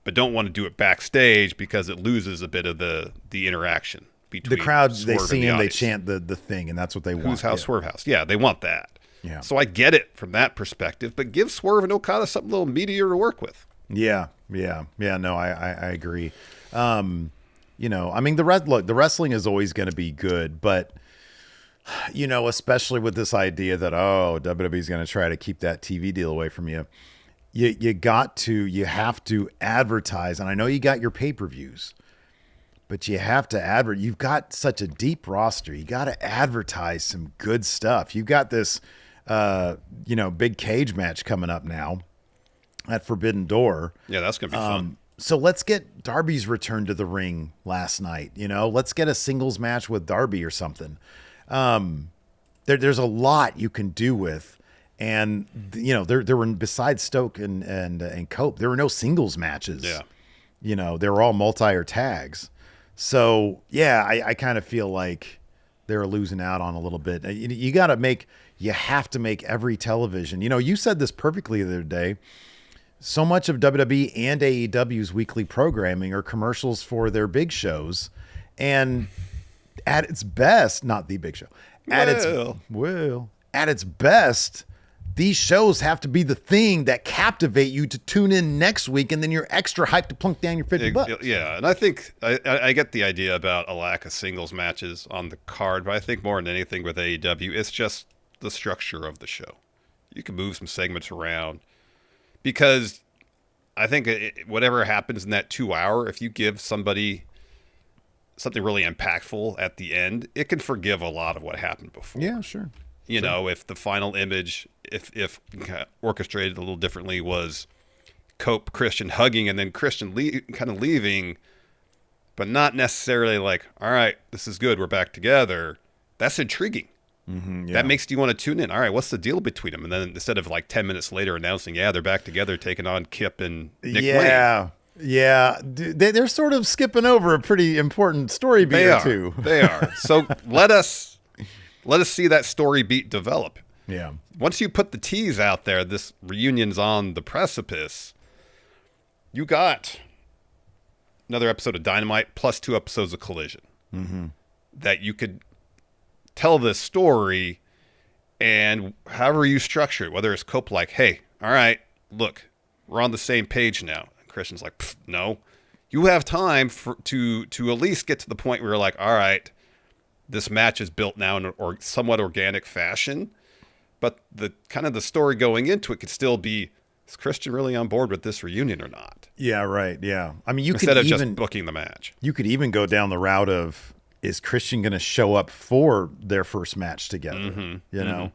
but don't want to do it backstage because it loses a bit of the interaction between the crowd. Swerve They and see the him, they audience. chant the thing, and that's what they want. Whose house, Yeah. Swerve house. Yeah, they want that. Yeah. So I get it from that perspective, but give Swerve and Okada something a little meatier to work with. Yeah. No, I agree. I mean, the wrestling is always going to be good, but especially with this idea that WWE is going to try to keep that TV deal away from you. You have to advertise, and I know you got your pay-per-views, but you have to advertise. You've got such a deep roster. You got to advertise some good stuff. You've got this, big cage match coming up now at Forbidden Door. Yeah, that's going to be fun. So let's get Darby's return to the ring last night. Let's get a singles match with Darby or something. There's a lot you can do with, and there were, besides Stoke and Cope, there were no singles matches. Yeah. They were all multi or tags. So yeah, I kind of feel like they're losing out on a little bit. You have to make every television. You said this perfectly the other day. So much of WWE and AEW's weekly programming are commercials for their big shows, and at its best, not the big show, at its best, these shows have to be the thing that captivate you to tune in next week, and then you're extra hyped to plunk down your $50. Yeah, and I think I get the idea about a lack of singles matches on the card, but I think more than anything with AEW, it's just the structure of the show. You can move some segments around, because I think whatever happens in that 2 hour, if you give somebody something really impactful at the end, it can forgive a lot of what happened before. Yeah, sure. If the final image, if orchestrated a little differently, was Cope Christian hugging and then Christian kind of leaving, but not necessarily like, all right, this is good, we're back together. That's intriguing. Mm-hmm, yeah. That makes you want to tune in. All right, what's the deal between them? And then instead of like 10 minutes later announcing, yeah, they're back together, taking on Kip and Nick Wayne. Yeah. They're sort of skipping over a pretty important story beat or two. They are. So let us see that story beat develop. Yeah. Once you put the tease out there, this reunion's on the precipice, you got another episode of Dynamite plus 2 episodes of Collision. Mm-hmm. That you could tell this story, and however you structure it, whether it's Cope like, hey, all right, look, we're on the same page now. And Christian's like, no. You have time to at least get to the point where you're like, all right, this match is built now in a somewhat organic fashion, but the kind of the story going into it could still be, is Christian really on board with this reunion or not? Yeah, right. Yeah. I mean, instead of just booking the match. You could even go down the route of, is Christian going to show up for their first match together? Mm-hmm.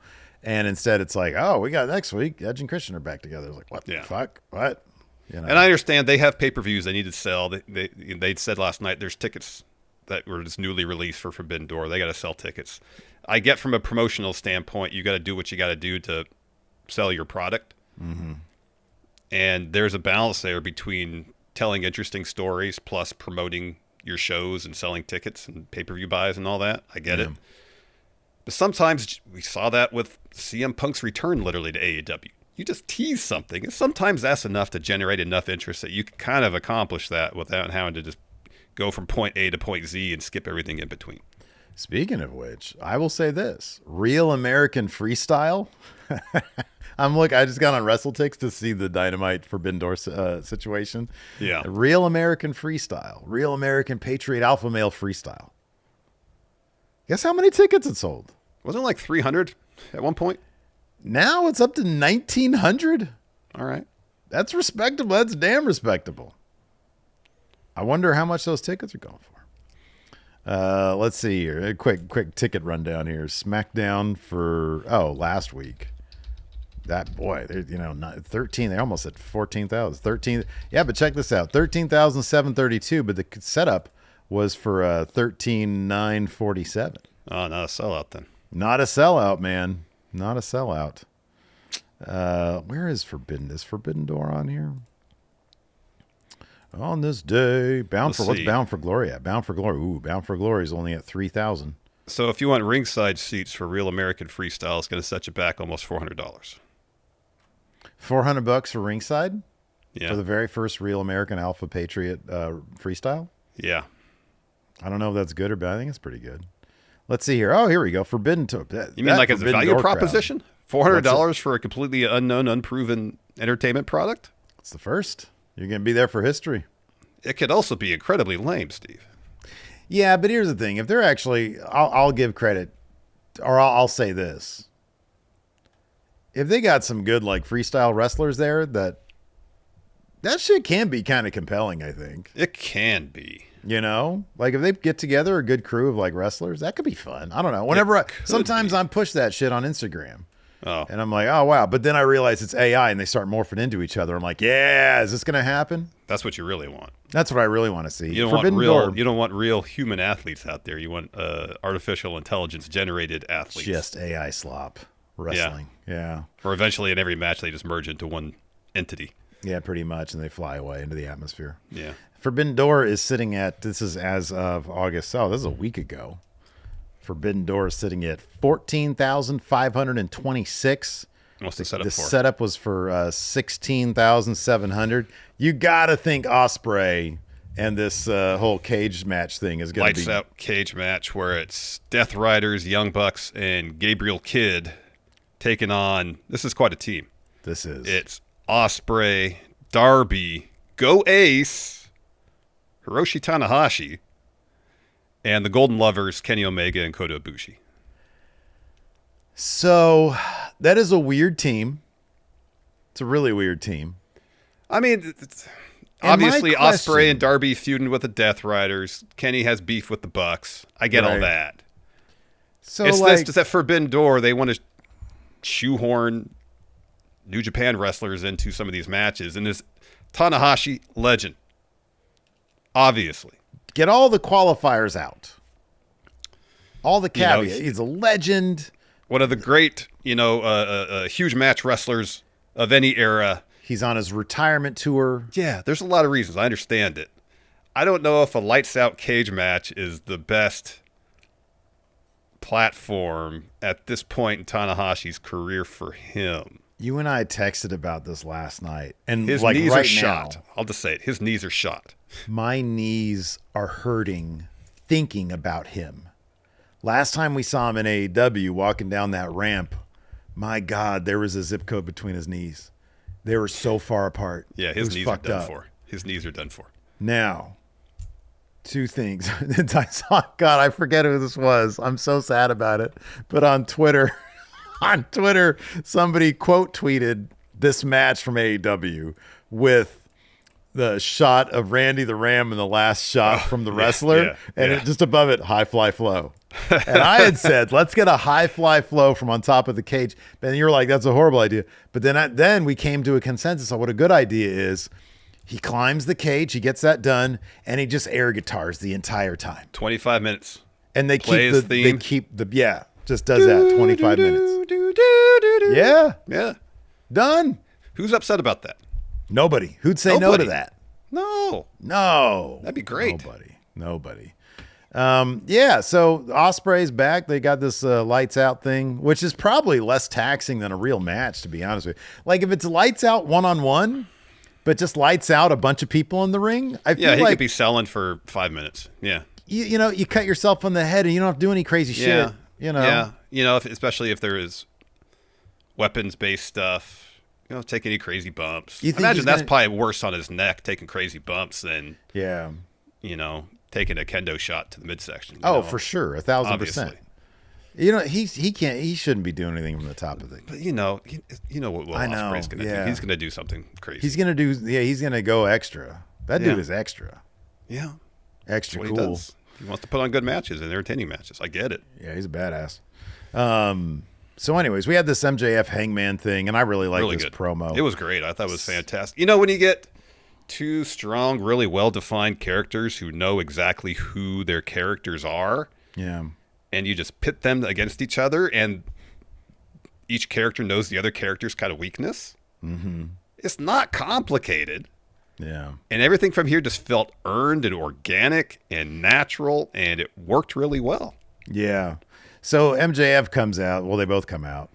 And instead it's like, oh, we got next week, Edge and Christian are back together. It's like, what the fuck? What? And I understand they have pay-per-views they need to sell. They said last night there's tickets that were just newly released for Forbidden Door. They got to sell tickets. I get from a promotional standpoint, you got to do what you got to do to sell your product. Mm-hmm. And there's a balance there between telling interesting stories plus promoting your shows and selling tickets and pay-per-view buys and all that. I get it. But sometimes we saw that with CM Punk's return literally to AEW. You just tease something, and sometimes that's enough to generate enough interest that you can kind of accomplish that without having to just go from point A to point Z and skip everything in between. Speaking of which, I will say this: Real American Freestyle. I just got on WrestleTix to see the Dynamite Forbidden Door situation. Yeah. Real American Freestyle. Real American Patriot Alpha Male Freestyle. Guess how many tickets it sold? Wasn't it like 300 at one point? Now it's up to 1,900. All right. That's respectable. That's damn respectable. I wonder how much those tickets are going for. Let's see here. A quick ticket rundown here. SmackDown for last week. That boy, 13. They almost at 14,000. 13. Yeah, but check this out. 13,732. But the setup was for 13,947. Oh, not a sellout then. Not a sellout, man. Not a sellout. Where is Forbidden? Is Forbidden Door on here? On this day, what's Bound for Glory at? Bound for Glory. Ooh, Bound for Glory is only at 3,000. So if you want ringside seats for Real American Freestyle, it's going to set you back almost $400. $400 for ringside? Yeah. For the very first Real American Alpha Patriot freestyle? Yeah. I don't know if that's good or bad. I think it's pretty good. Let's see here. Oh, here we go. Forbidden Door. You mean like as a value proposition? $400 for a completely unknown, unproven entertainment product? It's the first. You're going to be there for history. It could also be incredibly lame, Steve. Yeah, but here's the thing. If they're actually, I'll give credit, or I'll say this. If they got some good like freestyle wrestlers there, that shit can be kind of compelling, I think. It can be. You know? Like if they get together a good crew of like wrestlers, that could be fun. I don't know. Whenever sometimes I'm push that shit on Instagram. Oh. And I'm like, oh, wow. But then I realize it's AI and they start morphing into each other. I'm like, yeah, is this going to happen? That's what you really want. That's what I really want to see. You don't want real human athletes out there. You want artificial intelligence generated athletes. Just AI slop wrestling. Yeah. Or eventually in every match they just merge into one entity. Yeah, pretty much. And they fly away into the atmosphere. Yeah. Forbidden Door is sitting at, this is as of August. Oh, this is a week ago. Forbidden Door is sitting at 14,526. What's the setup for? The setup was for 16,700. You got to think Ospreay and this whole cage match thing is going to be... Lights out cage match where it's Death Riders, Young Bucks, and Gabriel Kidd taking on... This is quite a team. This is. It's Ospreay, Darby, Go Ace, Hiroshi Tanahashi, and the Golden Lovers, Kenny Omega and Kota Ibushi. So that is a weird team. It's a really weird team. I mean, obviously Ospreay and Darby feuding with the Death Riders. Kenny has beef with the Bucks. I get all that. So it's like, this that Forbidden Door. They want to shoehorn New Japan wrestlers into some of these matches. And this Tanahashi, legend. Obviously. Get all the qualifiers out. All the caveats. He's a legend. One of the great, huge match wrestlers of any era. He's on his retirement tour. Yeah, there's a lot of reasons. I understand it. I don't know if a lights out cage match is the best platform at this point in Tanahashi's career for him. You and I texted about this last night. And his knees are shot. I'll just say it. His knees are shot. My knees are hurting thinking about him. Last time we saw him in AEW walking down that ramp, my God, there was a zip code between his knees. They were so far apart. Yeah, his knees are done for. His knees are done for. Now, two things. I saw, God, I forget who this was. I'm so sad about it. But on Twitter, somebody quote tweeted this match from AEW with the shot of Randy the Ram and the last shot from the wrestler, it just above it, high fly flow. And I had said, let's get a high fly flow from on top of the cage. And you were like, that's a horrible idea. But then we came to a consensus on what a good idea is. He climbs the cage, he gets that done, and he just air guitars the entire time. 25 minutes. And just does that 25 minutes. Yeah. Yeah. Done. Who's upset about that? Nobody. Who'd say no to that? No. That'd be great. Nobody. So Ospreay's back. They got this lights out thing, which is probably less taxing than a real match, to be honest with you. Like if it's lights out one-on-one, but just lights out a bunch of people in the ring, I feel he like could be selling for 5 minutes. Yeah. You cut yourself on the head and you don't have to do any crazy shit. Yeah. Especially if there is weapons-based stuff. Take any crazy bumps. Imagine that's probably worse on his neck, taking crazy bumps than, taking a kendo shot to the midsection. For sure. 1,000%. He shouldn't be doing anything from the top of it. But what Will Ospreay's going to do. He's going to do something crazy. He's going to go extra. That dude is extra. Yeah. Extra cool. He does. He wants to put on good matches and entertaining matches. I get it. Yeah, he's a badass. So anyways, we had this MJF Hangman thing, and I really liked this promo. It was great. I thought it was fantastic. When you get two strong, really well-defined characters who know exactly who their characters are, and you just pit them against each other, and each character knows the other character's kind of weakness. Mm-hmm. It's not complicated. Yeah. And everything from here just felt earned and organic and natural, and it worked really well. Yeah. So MJF comes out. Well, they both come out.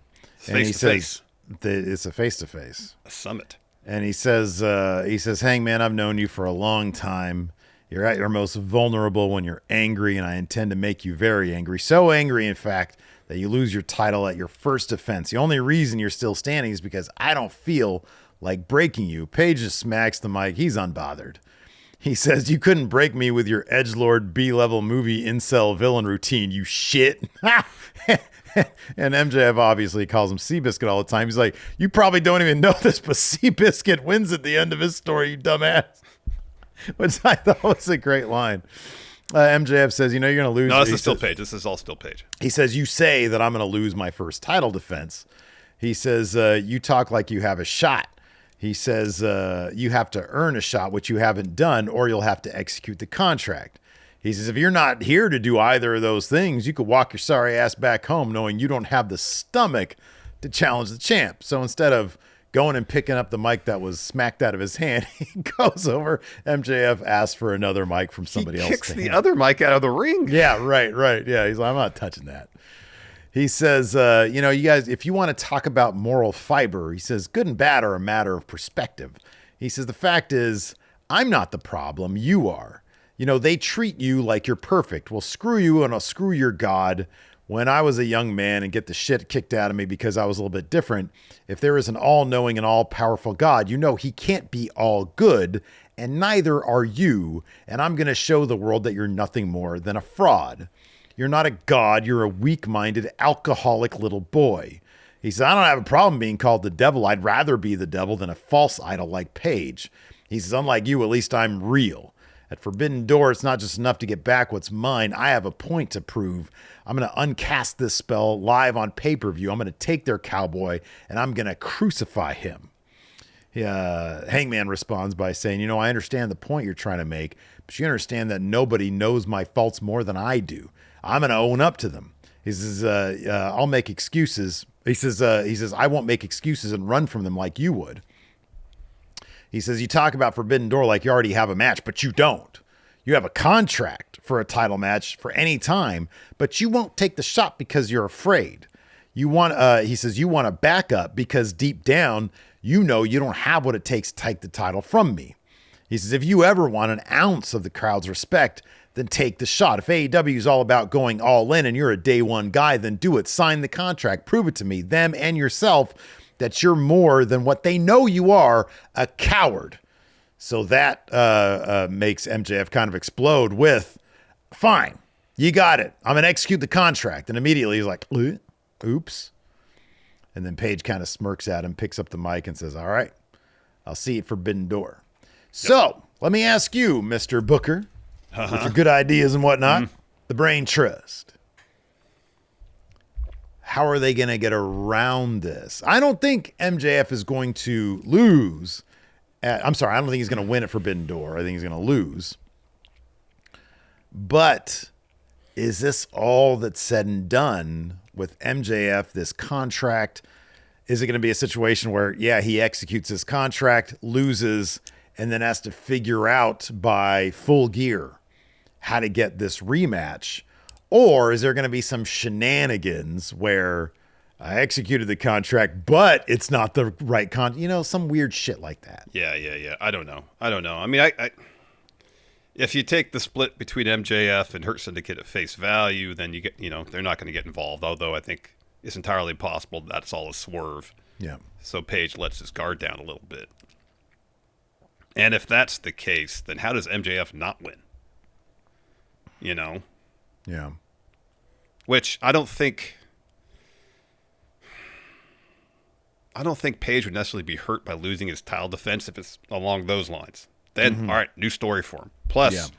And he says it's a face-to-face. A summit. And he says, Hangman, I've known you for a long time. You're at your most vulnerable when you're angry, and I intend to make you very angry. So angry, in fact, that you lose your title at your first defense. The only reason you're still standing is because I don't feel like breaking you. Page just smacks the mic. He's unbothered. He says, you couldn't break me with your edgelord B-level movie incel villain routine, you shit. And MJF obviously calls him Seabiscuit all the time. He's like, you probably don't even know this, but Seabiscuit wins at the end of his story, you dumbass. Which I thought was a great line. MJF says, you're going to lose. No, this is still Page. This is all still Page. He says, you say that I'm going to lose my first title defense. He says, you talk like you have a shot. He says, you have to earn a shot, which you haven't done, or you'll have to execute the contract. He says, if you're not here to do either of those things, you could walk your sorry ass back home knowing you don't have the stomach to challenge the champ. So instead of going and picking up the mic that was smacked out of his hand, he goes over. MJF asks for another mic from somebody else. He kicks the other mic out of the ring. Yeah, right. Yeah, he's like, I'm not touching that. He says, you guys, if you want to talk about moral fiber, he says, good and bad are a matter of perspective. He says, the fact is, I'm not the problem. You are. They treat you like you're perfect. Well, screw you and I'll screw your God. When I was a young man and get the shit kicked out of me because I was a little bit different, if there is an all-knowing and all-powerful God, he can't be all good, and neither are you, and I'm going to show the world that you're nothing more than a fraud. You're not a god, you're a weak-minded, alcoholic little boy. He said, I don't have a problem being called the devil. I'd rather be the devil than a false idol like Page. He says, unlike you, at least I'm real. At Forbidden Door, it's not just enough to get back what's mine. I have a point to prove. I'm going to uncast this spell live on pay-per-view. I'm going to take their cowboy, and I'm going to crucify him. Hangman responds by saying, I understand the point you're trying to make, but you understand that nobody knows my faults more than I do. I'm going to own up to them. He says, I'll make excuses. He says, I won't make excuses and run from them like you would. He says, you talk about Forbidden Door like you already have a match, but you don't. You have a contract for a title match for any time, but you won't take the shot because you're afraid. He says, you want a backup because deep down, you don't have what it takes to take the title from me. He says, if you ever want an ounce of the crowd's respect, then take the shot. If AEW is all about going all in and you're a day one guy, then do it. Sign the contract. Prove it to me, them and yourself, that you're more than what they know you are, a coward. So that makes MJF kind of explode with, fine, you got it. I'm going to execute the contract. And immediately he's like, oops. And then Page kind of smirks at him, picks up the mic and says, all right, I'll see you at Forbidden Door. So let me ask you, Mr. Booker, with your good ideas and whatnot, the Brain Trust. How are they going to get around this? I don't think MJF is going to lose. I don't think he's going to win at Forbidden Door. I think he's going to lose. But is this all that's said and done with MJF, this contract? Is it going to be a situation where, he executes his contract, loses, and then has to figure out by Full Gear how to get this rematch? Or is there going to be some shenanigans where I executed the contract, but it's not the right some weird shit like that? Yeah. I don't know. I mean, I if you take the split between MJF and Hurt Syndicate at face value, then you get, they're not going to get involved. Although I think it's entirely possible that's all a swerve. Yeah. So Page lets his guard down a little bit. And if that's the case, then how does MJF not win? Yeah. Which I don't think Page would necessarily be hurt by losing his title defense if it's along those lines. Then, all right, new story for him. Plus,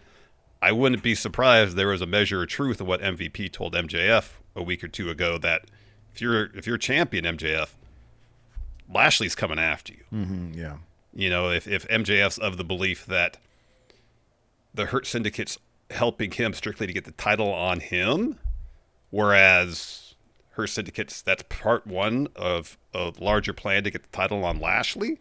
I wouldn't be surprised if there was a measure of truth of what MVP told MJF a week or two ago, that if you're champion, MJF, Lashley's coming after you. Mm-hmm, yeah. If MJF's of the belief that the Hurt Syndicate's helping him strictly to get the title on him, whereas Hurt Syndicate's, that's part one of a larger plan to get the title on Lashley.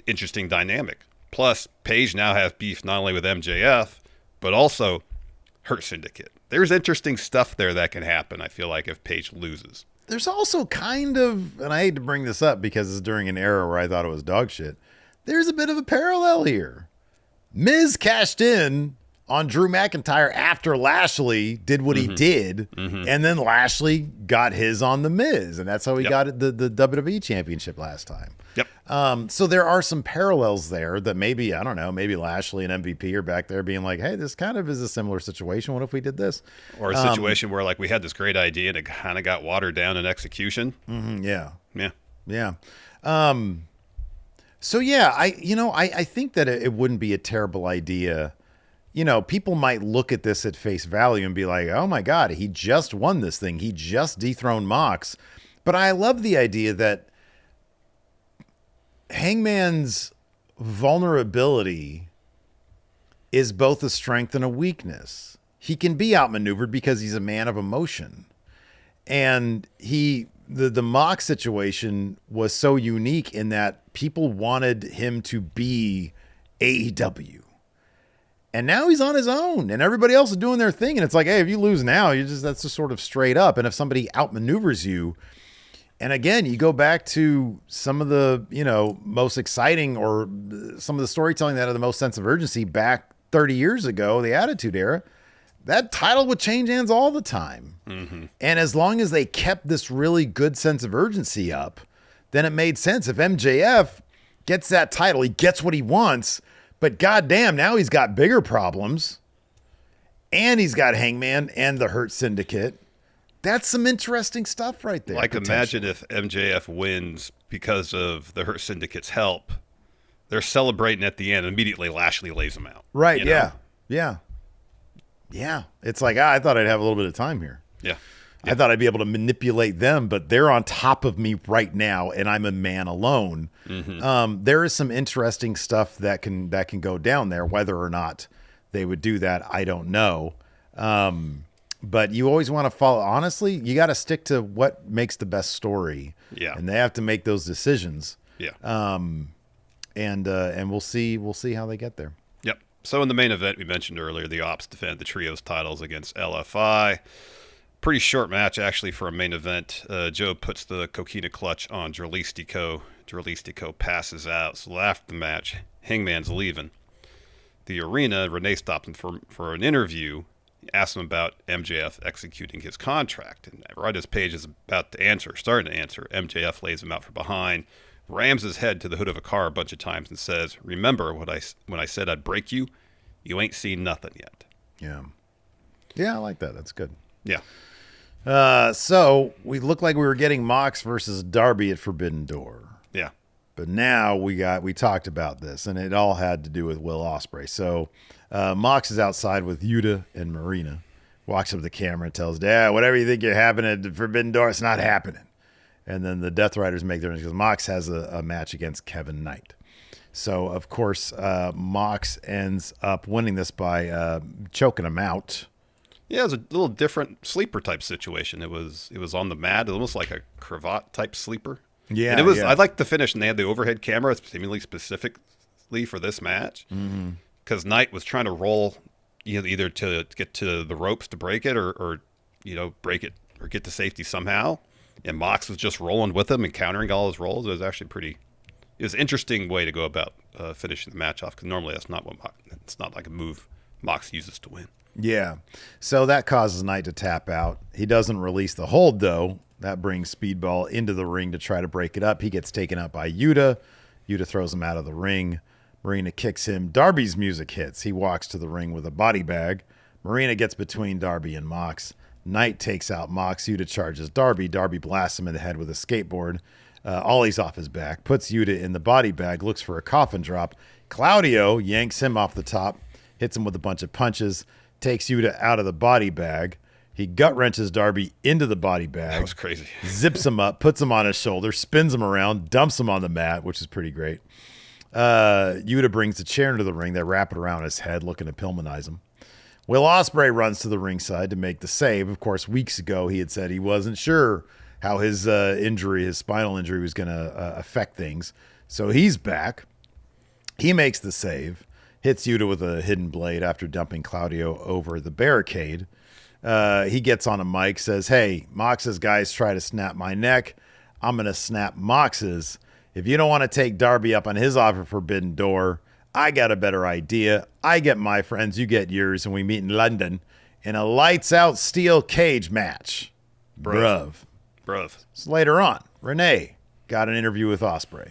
Interesting dynamic. Plus, Page now has beef not only with MJF, but also Hurt Syndicate. There's interesting stuff there that can happen, I feel like, if Page loses. There's also kind of, and I hate to bring this up because it's during an era where I thought it was dog shit. There's a bit of a parallel here. Miz cashed in on Drew McIntyre after Lashley did what he did, and then Lashley got his on the Miz, and that's how he got it, the WWE Championship last time. Yep. So there are some parallels there that maybe, I don't know, maybe Lashley and MVP are back there being like, hey, this kind of is a similar situation. What if we did this? Or a situation where, like, we had this great idea and it kind of got watered down in execution. Yeah. Yeah. So yeah, I think that it wouldn't be a terrible idea. You know, people might look at this at face value and be like, oh my God, he just won this thing. He just dethroned Mox. But I love the idea that Hangman's vulnerability is both a strength and a weakness. He can be outmaneuvered because he's a man of emotion. And the Mox situation was so unique in that people wanted him to be AEW. And now he's on his own and everybody else is doing their thing. And it's like, hey, if you lose now, that's just sort of straight up. And if somebody outmaneuvers you, and again, you go back to some of the, most exciting or some of the storytelling that had the most sense of urgency back 30 years ago, the Attitude Era, that title would change hands all the time. And as long as they kept this really good sense of urgency up, then it made sense. If MJF gets that title, he gets what he wants, but goddamn, now he's got bigger problems. And he's got Hangman and the Hurt Syndicate. That's some interesting stuff right there. Like, imagine if MJF wins because of the Hurt Syndicate's help. They're celebrating at the end. Immediately, Lashley lays him out. Right, Yeah. It's like, I thought I'd have a little bit of time here. Yeah. I thought I'd be able to manipulate them, but they're on top of me right now, and I'm a man alone. There is some interesting stuff that can go down there. Whether or not they would do that, I don't know. But you always want to follow. Honestly, you got to stick to what makes the best story. Yeah. And they have to make those decisions. Yeah. And we'll see how they get there. Yep. So in the main event, we mentioned earlier, the Ops defend the trios titles against LFI. Pretty short match, actually, for a main event. Joe puts the coquina clutch on Dralistico. Dralistico passes out. So after the match, Hangman's leaving the arena. Renee stopped him for an interview. He asks him about MJF executing his contract. And right as Page is starting to answer, MJF lays him out from behind, rams his head to the hood of a car a bunch of times and says, remember when I said I'd break you? You ain't seen nothing yet. Yeah, I like that. That's good. Yeah. So we looked like we were getting Mox versus Darby at Forbidden Door. Yeah. But now we talked about this, and it all had to do with Will Ospreay. So Mox is outside with Yuta and Marina. Walks up to the camera and tells Dad, whatever you think you're happening at Forbidden Door, it's not happening. And then the Death Riders make their, because Mox has a match against Kevin Knight. So, of course, Mox ends up winning this by choking him out. Yeah, it was a little different sleeper type situation. It was on the mat, almost like a cravat type sleeper. Yeah, and it was. yeah. I liked the finish, and they had the overhead camera, seemingly specifically for this match, because Knight was trying to roll, either to get to the ropes to break it, or break it or get to safety somehow. And Mox was just rolling with him and countering all his rolls. It was actually it was an interesting way to go about finishing the match off, because normally that's not it's not like a move Mox uses to win. Yeah. So that causes Knight to tap out. He doesn't release the hold, though. That brings Speedball into the ring to try to break it up. He gets taken up by Yuta. Yuta throws him out of the ring. Marina kicks him. Darby's music hits. He walks to the ring with a body bag. Marina gets between Darby and Mox. Knight takes out Mox. Yuta charges Darby. Darby blasts him in the head with a skateboard. Ollie's off his back. Puts Yuta in the body bag. Looks for a coffin drop. Claudio yanks him off the top. Hits him with a bunch of punches. Takes Yuta out of the body bag. He gut wrenches Darby into the body bag. That was crazy. Zips him up, puts him on his shoulder, spins him around, dumps him on the mat, which is pretty great. Yuta brings the chair into the ring. They wrap it around his head, looking to Pillmanize him. Will Ospreay runs to the ringside to make the save. Of course, weeks ago he had said he wasn't sure how his spinal injury was going to affect things. So he's back. He makes the save. hits Yuta with a hidden blade after dumping Claudio over the barricade. He gets on a mic, says, hey, Mox's guys try to snap my neck. I'm going to snap Mox's. If you don't want to take Darby up on his offer Forbidden Door, I got a better idea. I get my friends, you get yours, and we meet in London in a lights-out steel cage match. Bruv. So later on, Renee got an interview with Ospreay.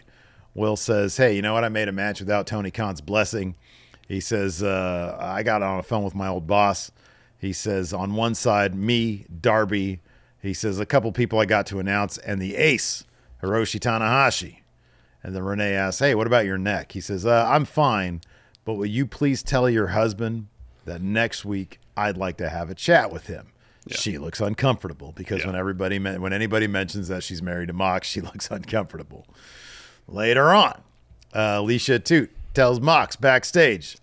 Will says, hey, you know what? I made a match without Tony Khan's blessing. He says, I got on the phone with my old boss. He says, on one side, me, Darby. He says, a couple people I got to announce, and the ace, Hiroshi Tanahashi. And then Renee asks, hey, what about your neck? He says, I'm fine, but will you please tell your husband that next week I'd like to have a chat with him? Yeah. She looks uncomfortable because when anybody mentions that she's married to Mox, she looks uncomfortable. Later on, Alicia Toot tells Mox backstage,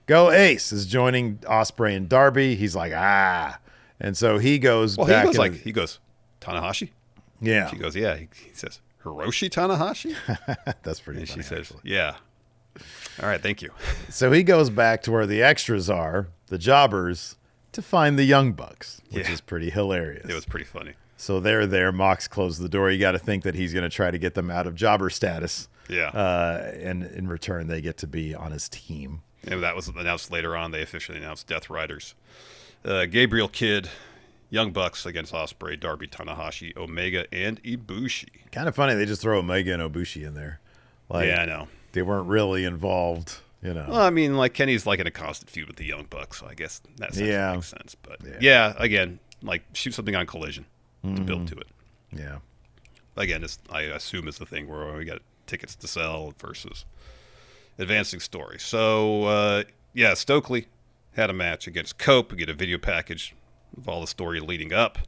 go Ace is joining Ospreay and Darby. He's like, and so he goes back. He goes, Tanahashi? Yeah. She goes, yeah. He says, Hiroshi Tanahashi? That's pretty and funny. She says, yeah. All right, thank you. So he goes back to where the extras are, the jobbers, to find the Young Bucks, which is pretty hilarious. It was pretty funny. So they're there. Mox closed the door. You got to think that he's going to try to get them out of jobber status. Yeah. And in return, they get to be on his team. And that was announced later on. They officially announced Death Riders. Gabriel Kidd, Young Bucks against Ospreay, Darby, Tanahashi, Omega, and Ibushi. Kind of funny. They just throw Omega and Ibushi in there. Yeah, I know. They weren't really involved, Well, I mean, like Kenny's like in a constant feud with the Young Bucks, so I guess that makes sense. But again, like shoot something on Collision to build to it. Yeah. Again, I assume it's the thing where we got tickets to sell versus advancing story. So, Stokely had a match against Cope. We get a video package of all the story leading up.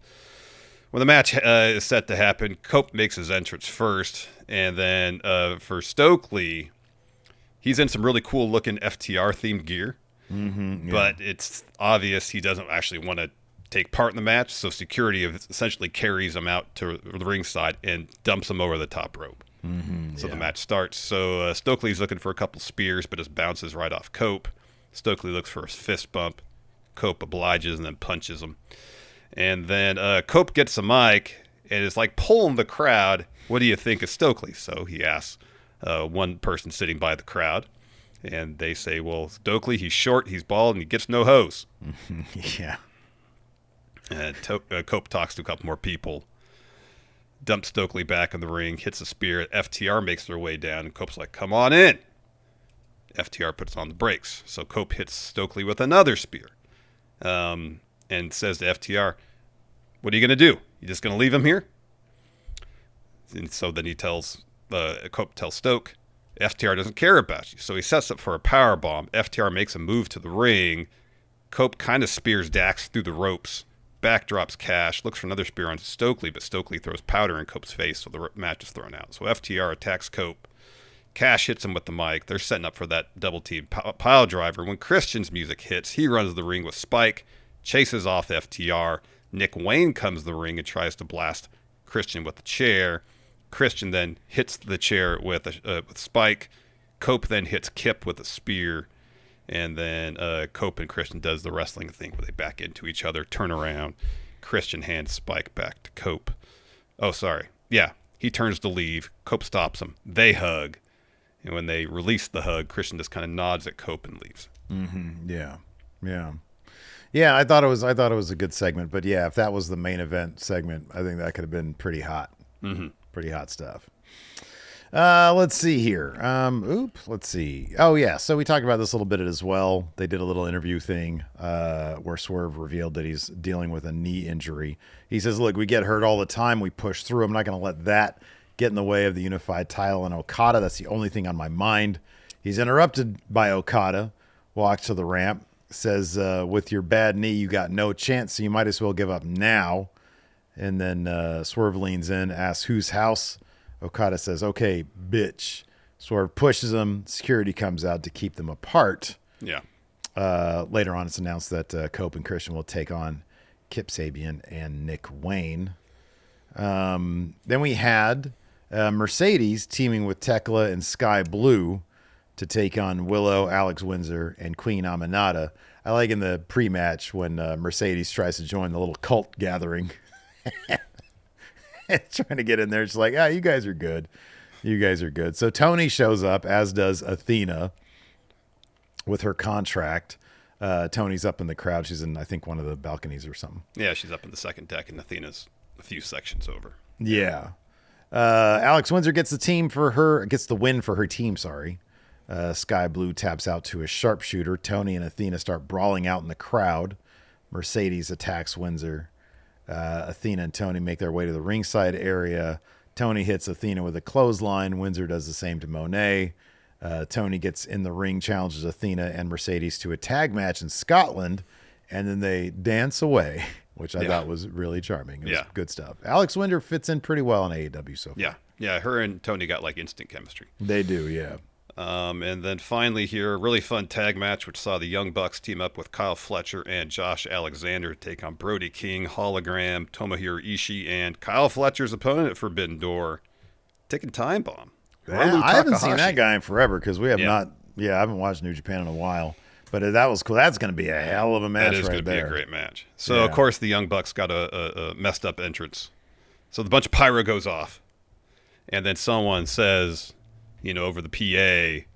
When the match is set to happen, Cope makes his entrance first. And then for Stokely, he's in some really cool looking FTR-themed gear. But it's obvious he doesn't actually want to take part in the match. So security essentially carries him out to the ringside and dumps him over the top rope. So the match starts. So Stokely's looking for a couple spears, but just bounces right off Cope. Stokely looks for a fist bump. Cope obliges and then punches him. And then Cope gets a mic and is like pulling the crowd. What do you think of Stokely? So he asks one person sitting by the crowd. And they say, well, Stokely, he's short, he's bald, and he gets no hose. Yeah. And Cope talks to a couple more people. Dumps Stokely back in the ring, hits a spear. FTR makes their way down, and Cope's like, come on in. FTR puts on the brakes. So Cope hits Stokely with another spear and says to FTR, what are you going to do? You just going to leave him here? And so then he tells, Cope tells Stoke, FTR doesn't care about you. So he sets up for a power bomb. FTR makes a move to the ring. Cope kind of spears Dax through the ropes. Backdrops Cash, looks for another spear on Stokely, but Stokely throws powder in Cope's face, so the match is thrown out. So FTR attacks Cope. Cash hits him with the mic. They're setting up for that double team pile driver. When Christian's music hits, he runs the ring with Spike, chases off FTR. Nick Wayne comes to the ring and tries to blast Christian with the chair. Christian then hits the chair with Spike. Cope then hits Kip with a spear. And then Cope and Christian does the wrestling thing where they back into each other, turn around. Christian hands Spike back to Cope. Oh, sorry. Yeah, he turns to leave. Cope stops him. They hug. And when they release the hug, Christian just kind of nods at Cope and leaves. Yeah, I thought it was a good segment. But yeah, if that was the main event segment, I think that could have been pretty hot. Pretty hot stuff. Let's see here. Let's see. Oh, yeah. So we talked about this a little bit as well. They did a little interview thing where Swerve revealed that he's dealing with a knee injury. He says, look, we get hurt all the time. We push through. I'm not going to let that get in the way of the unified title and Okada. That's the only thing on my mind. He's interrupted by Okada. Walks to the ramp. Says, with your bad knee, you got no chance, so you might as well give up now. And then Swerve leans in, asks whose house. Okada says, okay, bitch. Swerve pushes him. Security comes out to keep them apart. Yeah. Later on, it's announced that Cope and Christian will take on Kip Sabian and Nick Wayne. Then we had Mercedes teaming with Tekla and Sky Blue to take on Willow, Alex Windsor, and Queen Aminata. I like in the pre-match when Mercedes tries to join the little cult gathering. Trying to get in there. She's like, you guys are good. You guys are good. So Tony shows up, as does Athena, with her contract. Tony's up in the crowd. She's in, I think, one of the balconies or something. Yeah, she's up in the second deck, and Athena's a few sections over. Yeah. Alex Windsor gets the win for her team, sorry. Sky Blue taps out to a sharpshooter. Tony and Athena start brawling out in the crowd. Mercedes attacks Windsor. Athena and Tony make their way to the ringside area. Tony hits Athena with a clothesline. Windsor does the same to Monet. Tony gets in the ring, challenges Athena and Mercedes to a tag match in Scotland, and then they dance away, which I thought was really charming. It was good stuff. Alex Windsor fits in pretty well in AEW so far. Yeah, her and Tony got like instant chemistry. They do, yeah. And then finally here, a really fun tag match, which saw the Young Bucks team up with Kyle Fletcher and Josh Alexander to take on Brody King, Hologram, Tomohiro Ishii, and Kyle Fletcher's opponent at Forbidden Door, taking Time Bomb. I haven't seen that guy in forever because we have not. Yeah, I haven't watched New Japan in a while. But that was cool. That's going to be a hell of a match right there. That is going to be a great match. So, of course, the Young Bucks got a messed up entrance. So the bunch of pyro goes off. And then someone says, over the PA,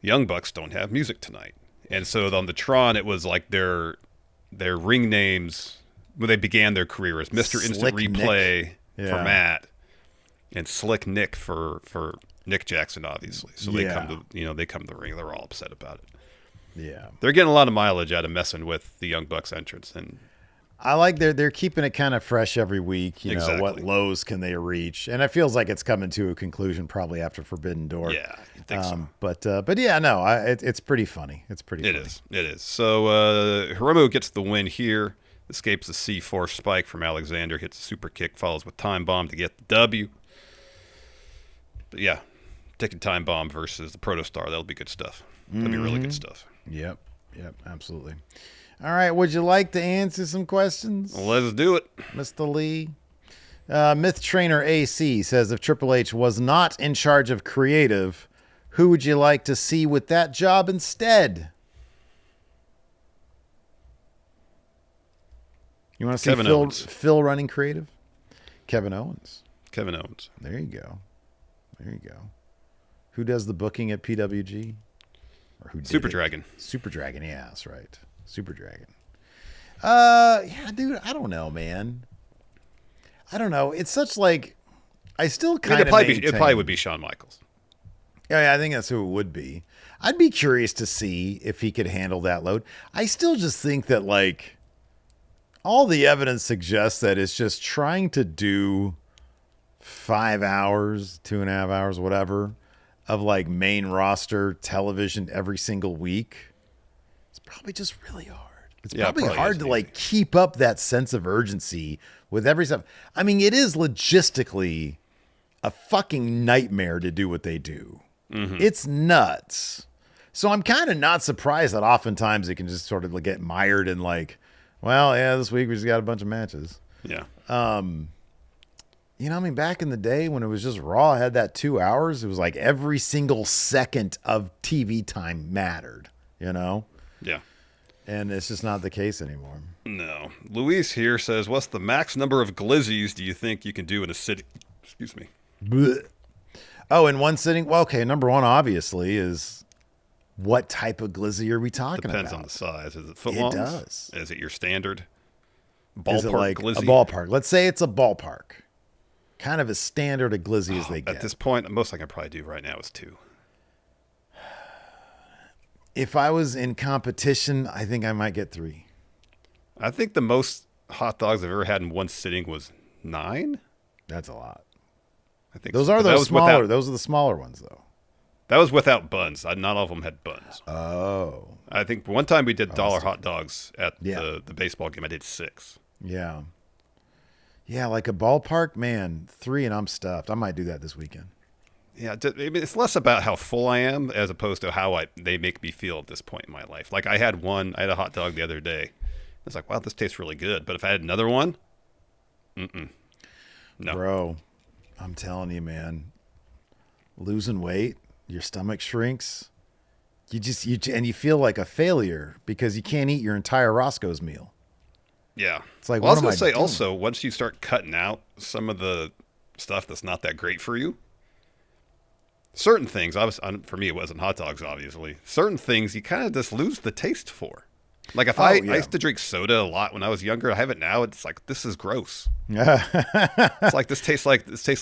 Young Bucks don't have music tonight. And so on the Tron, it was like their ring names when they began their career as Mr. Instant Replay for Matt and Slick Nick for Nick Jackson, obviously. So they come to the ring. They're all upset about it. Yeah, they're getting a lot of mileage out of messing with the Young Bucks entrance, and I like they're keeping it kind of fresh every week. You know, what lows can they reach? And it feels like it's coming to a conclusion probably after Forbidden Door. Yeah, I think so. But yeah, no, it's pretty funny. It's pretty. It is. So Hiromu gets the win here. Escapes the C4 spike from Alexander. Hits a super kick. Follows with Time Bomb to get the W. But yeah, taking Time Bomb versus the Protostar. That'll be good stuff. That'll be really good stuff. Yep, absolutely. All right, would you like to answer some questions? Let's do it. Mr. Lee. Myth Trainer AC says, if Triple H was not in charge of creative, who would you like to see with that job instead? You want to see Phil running creative? Kevin Owens. There you go. Who does the booking at PWG? Or who did Super Dragon. Super Dragon, yeah, that's right. Super Dragon. Yeah, dude, I don't know, man. I don't know. It's such like, I still kind of maintain. It probably would be Shawn Michaels. Yeah, I think that's who it would be. I'd be curious to see if he could handle that load. I still just think that, like, all the evidence suggests that it's just trying to do 5 hours, 2.5 hours, whatever, of like main roster television every single week. It's probably just really hard. It's probably hard to like keep up that sense of urgency with every stuff. I mean, it is logistically a fucking nightmare to do what they do. Mm-hmm. It's nuts. So I'm kind of not surprised that oftentimes it can just sort of like get mired in like, well, yeah, this week we just got a bunch of matches. Yeah. You know, I mean, back in the day when it was just Raw, had that 2 hours, it was like every single second of TV time mattered, you know? Yeah. And it's just not the case anymore. No. Luis here says, what's the max number of glizzies do you think you can do in a sitting? Excuse me. Blech. Oh, in one sitting? Well, okay, number one, obviously, is what type of glizzy are we talking Depends about? on the size. Is it footlongs? It does. Is it your standard ballpark is it like glizzy? A ballpark. Let's say it's a ballpark. Kind of as standard a glizzy as they get. At this point, most I can probably do right now is 2. If I was in competition, I think I might get 3. I think the most hot dogs I've ever had in one sitting was 9. That's a lot. I think those are those smaller. Those are the smaller ones, though. That was without buns. Not all of them had buns. Oh. I think one time we did dollar hot dogs at the baseball game. I did 6. Yeah. Yeah, like a ballpark, man, 3 and I'm stuffed. I might do that this weekend. Yeah, it's less about how full I am as opposed to how they make me feel at this point in my life. Like I had a hot dog the other day. It's like, wow, this tastes really good. But if I had another one, no. Bro, I'm telling you, man, losing weight, Your stomach shrinks. And you feel like a failure because you can't eat your entire Roscoe's meal. Yeah. It's like, well, I what was am I going to say doing? also, once you start cutting out some of the stuff that's not that great for you, certain things, for me, it wasn't hot dogs, obviously. Certain things you kind of just lose the taste for. Like if I used to drink soda a lot when I was younger, I have it now. It's like, this is gross. It's like, this tastes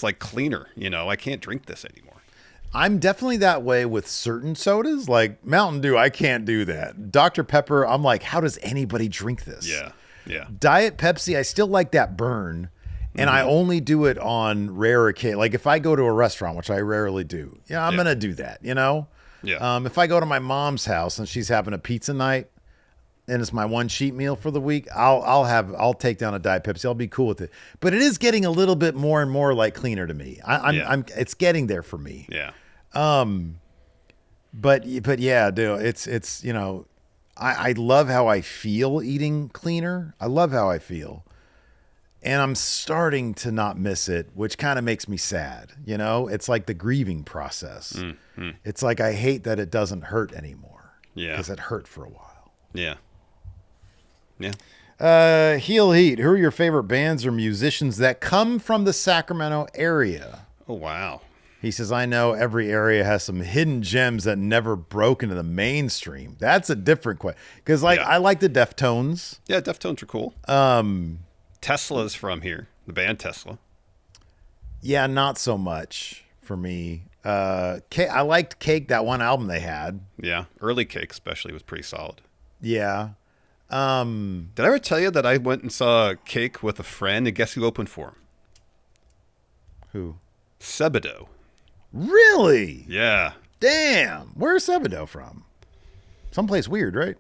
like cleaner. You know, I can't drink this anymore. I'm definitely that way with certain sodas, like Mountain Dew. I can't do that. Dr. Pepper, I'm like, how does anybody drink this? Yeah. Yeah. Diet Pepsi, I still like that burn. And I only do it on rare occasion. Like if I go to a restaurant, which I rarely do, I'm going to do that, you know? Yeah. If I go to my mom's house and she's having a pizza night and it's my one cheat meal for the week, I'll take down a Diet Pepsi. I'll be cool with it. But it is getting a little bit more and more like cleaner to me. It's getting there for me. Yeah. But yeah, dude, it's, you know, I love how I feel eating cleaner. I love how I feel. And I'm starting to not miss it, which kind of makes me sad. You know, it's like the grieving process. It's like I hate that it doesn't hurt anymore. Yeah. Because it hurt for a while. Yeah. Yeah. Heel Heat, who are your favorite bands or musicians that come from the Sacramento area? Oh, wow. He says, I know every area has some hidden gems that never broke into the mainstream. That's a different question. Because I like the Deftones. Yeah, Deftones are cool. Tesla's from here, the band Tesla. Yeah, not so much for me. I liked Cake, that one album they had. Yeah, early Cake especially was pretty solid. Yeah. Did I ever tell you that I went and saw Cake with a friend, and guess who opened for him? Who? Sebadoh. Really? Yeah. Damn. Where's Sebadoh from? Someplace weird, right?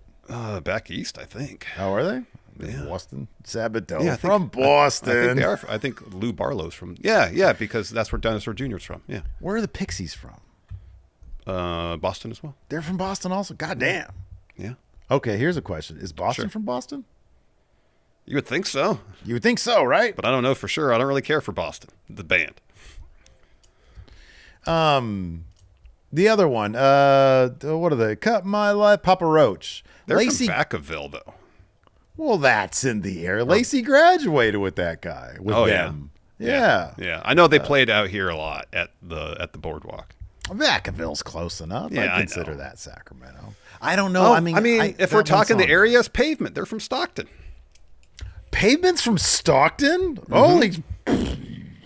Back east, I think. Oh, are they? Yeah. Boston. Sabato. Yeah, from Boston. I think they are. I think Lou Barlow's from. Yeah, because that's where Dinosaur Jr.'s from. Yeah. Where are the Pixies from? Boston as well. They're from Boston also? God damn. Yeah. Okay, here's a question. Is Boston from Boston? You would think so. You would think so, right? But I don't know for sure. I don't really care for Boston, the band. The other one, what are they? Cut My Life, Papa Roach. They're Lacey, from Vacaville, though. Well, that's in the air. Lacey graduated with that guy, with them. Yeah. I know they played out here a lot at the boardwalk. Vacaville's close enough. Yeah, I consider that Sacramento. I don't know. If we're talking the areas, Pavement, they're from Stockton. Pavement's from Stockton? Holy...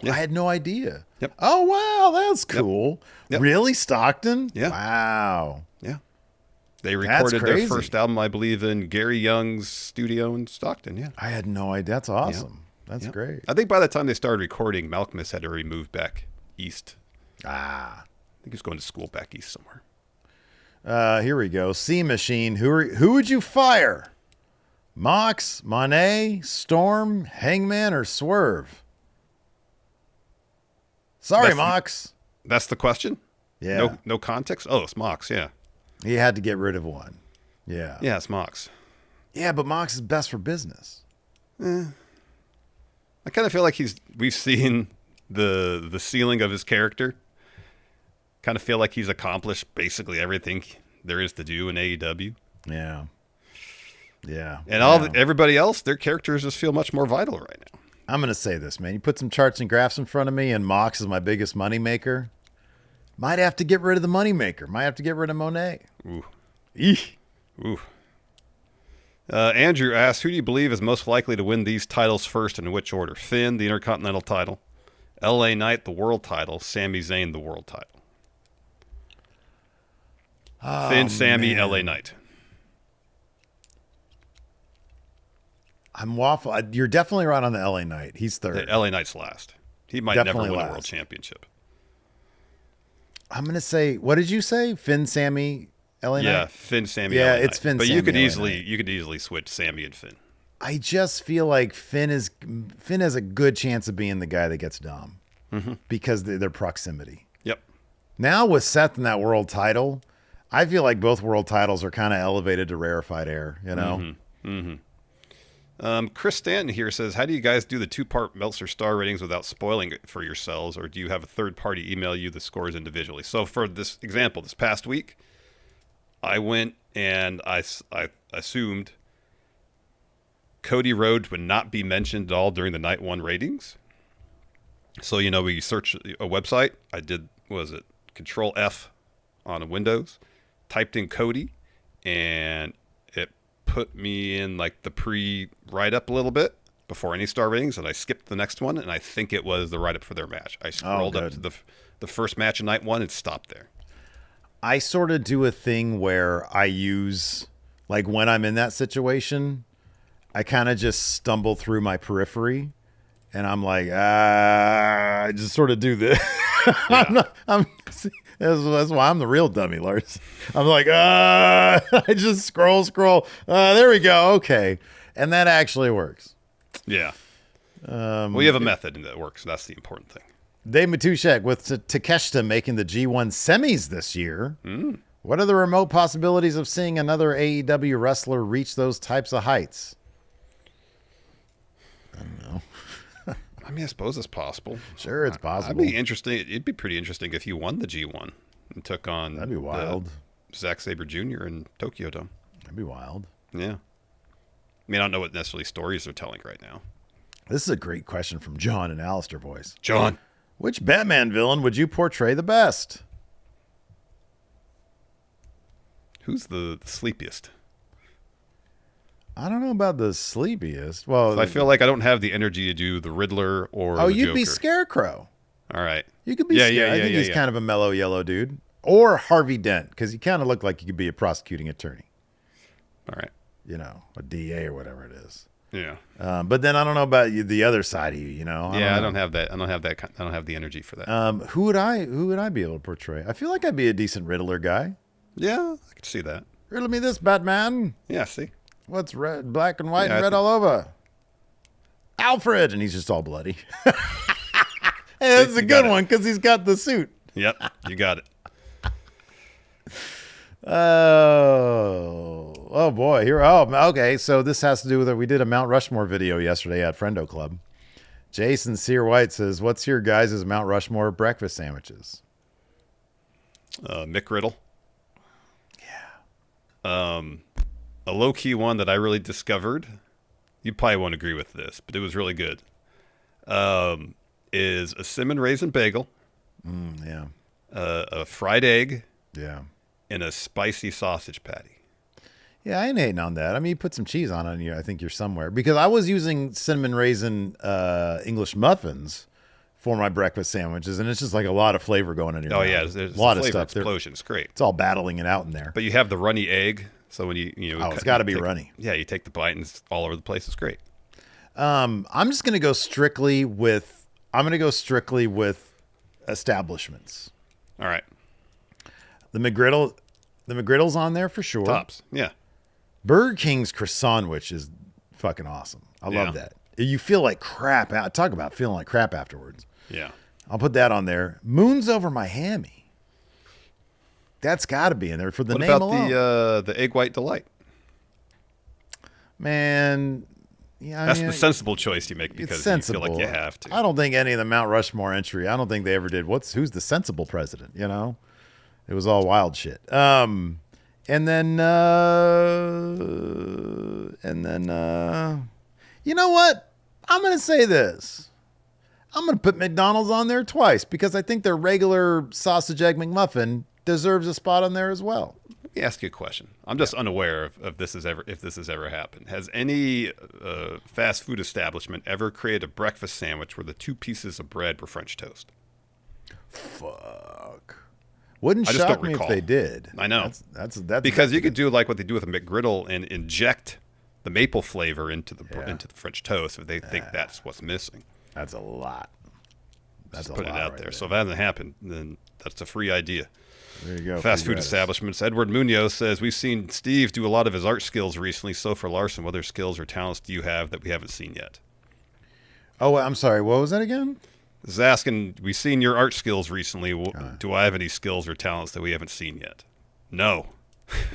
I had no idea. Yep. Oh, wow. That's cool. Yep. Really? Stockton? Yeah. Wow. Yeah. They recorded their first album, I believe, in Gary Young's studio in Stockton. Yeah. I had no idea. That's awesome. That's great. I think by the time they started recording, Malcolmus had already moved back east. I think he was going to school back east somewhere. Here we go. C Machine. Who would you fire? Mox, Monet, Storm, Hangman, or Swerve? Sorry, Mox. That's the question? Yeah. No context? Oh, it's Mox, yeah. He had to get rid of one. Yeah. Yeah, it's Mox. Yeah, but Mox is best for business. I kind of feel like we've seen the ceiling of his character. Kind of feel like he's accomplished basically everything there is to do in AEW. Yeah. Yeah. And everybody else, their characters just feel much more vital right now. I'm going to say this, man. You put some charts and graphs in front of me, and Mox is my biggest moneymaker. Might have to get rid of the moneymaker. Might have to get rid of Monet. Ooh. Eesh. Ooh. Andrew asks, who do you believe is most likely to win these titles first and in which order? Finn, the Intercontinental title. LA Knight, the world title. Sami Zayn, the world title. Finn, Sami, LA Knight. I'm waffle. You're definitely right on the LA Knight. He's third. LA Knight's last. He might Definitely never win last. a world championship. I'm going to say, what did you say? Finn, Sami, LA Knight? Yeah, Finn, Sami, Yeah, LA it's Knight. Finn, But Sami, you could LA easily switch Sami and Finn. I just feel like Finn has a good chance of being the guy that gets Dom because of their proximity. Yep. Now with Seth in that world title, I feel like both world titles are kind of elevated to rarefied air, you know? Chris Stanton here says, how do you guys do the 2-part Meltzer star ratings without spoiling it for yourselves, or do you have a third party email you the scores individually? So for this example, this past week, I went and I assumed Cody Rhodes would not be mentioned at all during the night 1 ratings. So, we search a website. I did, Control F on a Windows, typed in Cody, and it put me in like the pre-write-up a little bit before any star ratings, and I skipped the next one, and I think it was the write-up for their match. I scrolled up to the first match of night 1 and stopped there. I sort of do a thing where I use, like when I'm in that situation, I kind of just stumble through my periphery, and I'm like, I just sort of do this. Yeah. That's why I'm the real dummy, Lars. I'm like, I just scroll. There we go. Okay. And that actually works. Yeah. Well, you have a method and that works. That's the important thing. Dave Matushek with Takeshita making the G1 semis this year. What are the remote possibilities of seeing another AEW wrestler reach those types of heights? I don't know. I mean, I suppose it's possible. Sure, it's possible. It'd be interesting. It'd be pretty interesting if you won the G1 and took on That'd be wild. Zack Sabre Jr. in Tokyo Dome. That'd be wild. Yeah. I mean, I don't know what necessarily stories they're telling right now. This is a great question from John in Alistair voice. John. Which Batman villain would you portray the best? Who's the sleepiest? I don't know about the sleepiest. Well, I feel like I don't have the energy to do the Riddler or the you'd Joker. be Scarecrow. All right. You could be Scarecrow. I think he's kind of a mellow yellow dude. Or Harvey Dent, because he kind of looked like he could be a prosecuting attorney. All right. A DA or whatever it is. Yeah. But then I don't know about the other side of you. I don't have that. I don't have the energy for that. Who would I be able to portray? I feel like I'd be a decent Riddler guy. Yeah, I could see that. Riddle me this, Batman. Yeah, see. What's red, black and white and red all over? Alfred, and he's just all bloody. Hey, that's a good one because he's got the suit. Yep, you got it. Oh boy. Okay. So this has to do with it. We did a Mount Rushmore video yesterday at Friendo Club. Jason Sear White says, "What's your guys' Mount Rushmore breakfast sandwiches?" Mick Riddle. Yeah. A low-key one that I really discovered, you probably won't agree with this, but it was really good, is a cinnamon raisin bagel, yeah, a fried egg, yeah, and a spicy sausage patty. Yeah, I ain't hating on that. I mean, you put some cheese on it, and I think you're somewhere. Because I was using cinnamon raisin English muffins for my breakfast sandwiches, and it's just like a lot of flavor going in your mouth. Oh, yeah, there's a lot of stuff. Explosion. It's great. It's all battling it out in there. But you have the runny egg. So when it's got to be runny. Yeah, you take the bite and it's all over the place. It's great. I'm just going to go strictly with establishments. All right. The McGriddle's on there for sure. Tops. Yeah. Burger King's croissant sandwich is fucking awesome. I love that. You feel like crap. Talk about feeling like crap afterwards. Yeah. I'll put that on there. Moon's over my hammy. That's got to be in there for the name alone. What about the egg white delight? Man, yeah, that's the sensible choice you make because you feel like you have to. I don't think any of the Mount Rushmore entry. I don't think they ever did. Who's the sensible president? It was all wild shit. And then you know what? I'm gonna say this. I'm gonna put McDonald's on there twice because I think their regular sausage egg McMuffin deserves a spot on there as well. Let me ask you a question. I'm just unaware of if this has ever happened. Has any fast food establishment ever created a breakfast sandwich where the 2 pieces of bread were French toast? Fuck. Wouldn't shock me if they did. I know. That's because you could do like what they do with a McGriddle and inject the maple flavor into the French toast if they think that's what's missing. That's a lot. Just put it out there. So if that hasn't happened, then that's a free idea. There you go. Fast food establishments. Edward Munoz says, we've seen Steve do a lot of his art skills recently. So for Larson, what other skills or talents do you have that we haven't seen yet? Oh, I'm sorry. What was that again? This is asking, we've seen your art skills recently. Do I have any skills or talents that we haven't seen yet? No.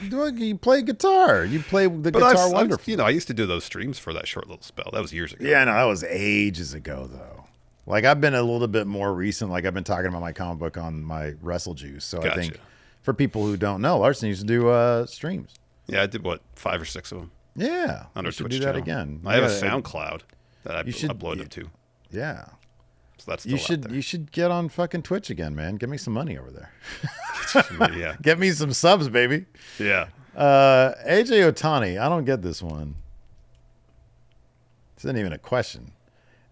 You play guitar. You play the But guitar wonderful. I used to do those streams for that short little spell. That was years ago. Yeah, no, that was ages ago, though. Like, I've been a little bit more recent. Like, I've been talking about my comic book on my Wrestle Juice. So Gotcha. I think for people who don't know, Larson used to do streams. Yeah, I did, 5 or 6 of them? Yeah. On our you should Twitch do that channel. again. I have a SoundCloud that I uploaded to. Yeah. So that's still out there. You should get on fucking Twitch again, man. Get me some money over there. Yeah. Get me some subs, baby. Yeah. AJ Otani, I don't get this one. This isn't even a question.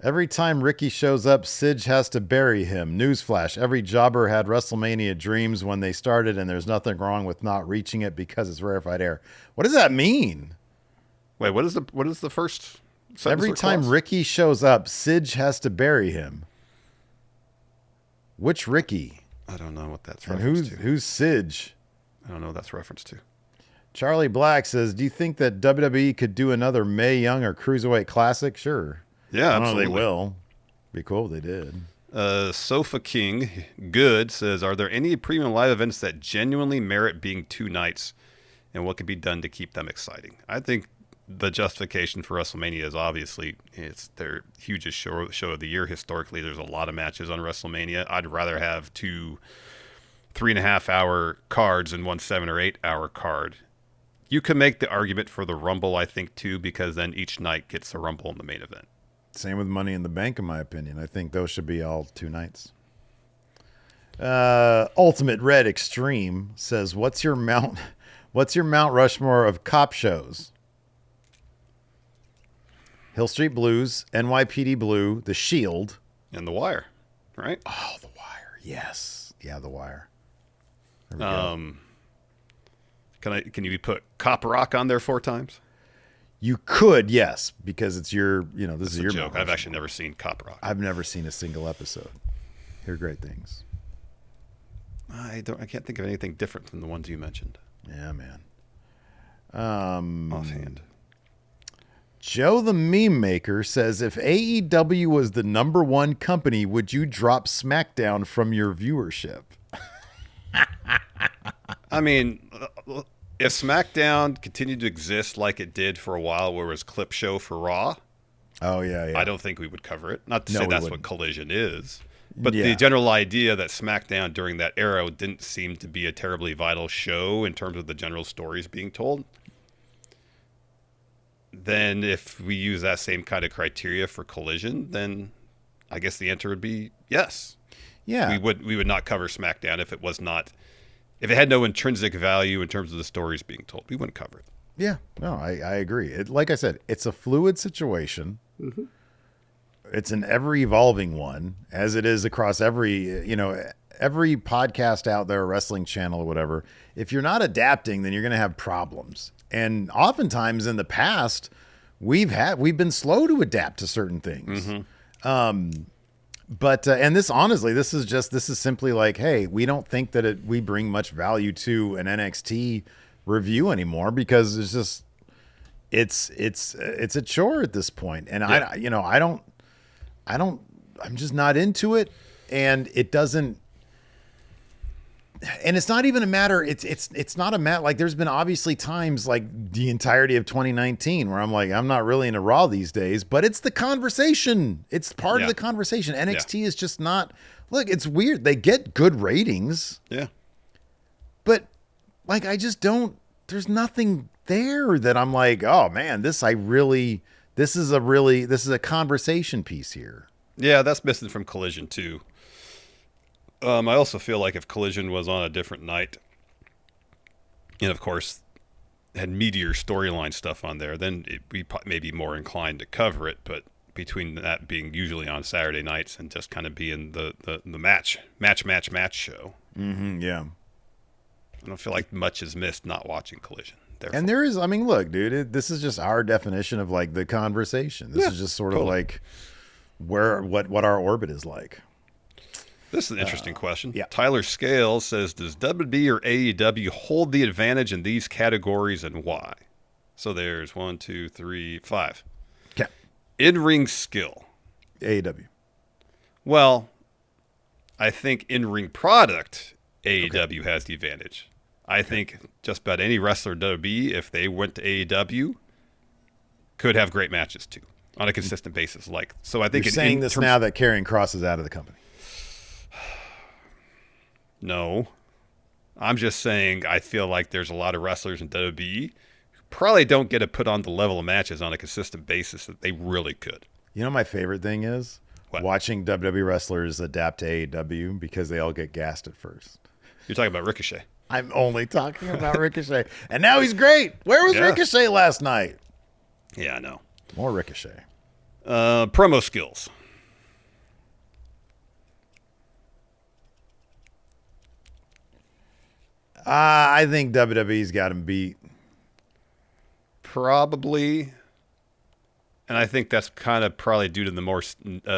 Every time Ricky shows up, Sidge has to bury him. Newsflash, every jobber had WrestleMania dreams when they started, and there's nothing wrong with not reaching it because it's rarefied air. What does that mean? Wait, what is the first sentence? Every time Ricky shows up, Sidge has to bury him. Which Ricky? I don't know what that's And reference to. who's Sidge? I don't know what that's reference to. Charlie Black says, do you think that WWE could do another Mae Young or Cruiserweight Classic? Sure. Yeah, I don't absolutely. know if they will. Be cool if they did. Sofa King Good says, are there any premium live events that genuinely merit being 2 nights, and what could be done to keep them exciting? I think the justification for WrestleMania is obviously it's their hugest show of the year. Historically, there's a lot of matches on WrestleMania. I'd rather have 2 3.5 hour cards than 1 7 or 8 hour card. You can make the argument for the Rumble, I think, too, because then each night gets the Rumble in the main event. Same with Money in the Bank, in my opinion. I think those should be all 2 nights. Ultimate Red Extreme says, what's your Mount Rushmore of cop shows? Hill Street Blues, NYPD Blue, The Shield. And The Wire, right? Oh, The Wire. Yes. Yeah, The Wire. There we go. Can you put Cop Rock on there 4 times? You could, yes, because it's your, this is your joke. Mount I've actually Rushmore. never seen Cop Rock. I've never seen a single episode. Hear great things. I can't think of anything different than the ones you mentioned. Yeah, man. Offhand. Joe the Meme Maker says, if AEW was the #1 company, would you drop SmackDown from your viewership? I mean, if SmackDown continued to exist like it did for a while, where it was clip show for Raw, oh yeah. I don't think we would cover it. Not to No, say we that's wouldn't. what Collision is, but Yeah. the general idea that SmackDown during that era didn't seem to be a terribly vital show in terms of the general stories being told. Then if we use that same kind of criteria for Collision, then I guess the answer would be yes. Yeah. We would not cover SmackDown if it had no intrinsic value in terms of the stories being told. We wouldn't cover it. Yeah. No, I agree. Like I said, it's a fluid situation. Mm-hmm. It's an ever-evolving one, as it is across every podcast out there, wrestling channel or whatever. If you're not adapting, then you're going to have problems. And oftentimes in the past, we've been slow to adapt to certain things. Mm-hmm. But this is simply like, hey, we don't think that we bring much value to an NXT review anymore because it's a chore at this point. And Yeah. I'm just not into it. And it doesn't, and it's not even a matter. It's not a matter. Like there's been obviously times like the entirety of 2019 where I'm like, I'm not really into Raw these days, but it's the conversation. It's part of the conversation. NXT is just not, look, it's weird. They get good ratings. Yeah. But like, I just don't, there's nothing there that I'm like, oh man, this is a conversation piece here. Yeah, that's missing from Collision too. I also feel like if Collision was on a different night, and of course had meatier storyline stuff on there, then we may be more inclined to cover it. But between that being usually on Saturday nights and just kind of being the match show, Yeah. I don't feel like much is missed not watching Collision. Therefore. And there is, I mean, look, dude, this is just our definition of like the conversation. This is just sort of like what our orbit is like. This is an interesting question. Yeah. Tyler Scales says, does WWE or AEW hold the advantage in these categories and why? So there's 1, 2, 3, 5. Okay. In-ring skill. AEW. Well, I think in-ring product, AEW has the advantage. I think just about any wrestler in WWE, if they went to AEW, could have great matches too on a consistent basis. So I think you're saying this now that Karrion Kross is out of the company. No, I'm just saying I feel like there's a lot of wrestlers in WWE who probably don't get to put on the level of matches on a consistent basis that they really could. You know, my favorite thing is watching WWE wrestlers adapt to AEW because they all get gassed at first. You're talking about Ricochet. I'm only talking about Ricochet. And now he's great. Where was Ricochet last night? Yeah, I know. More Ricochet. Promo skills. I think WWE's got him beat. Probably. And I think that's kind of probably due to the more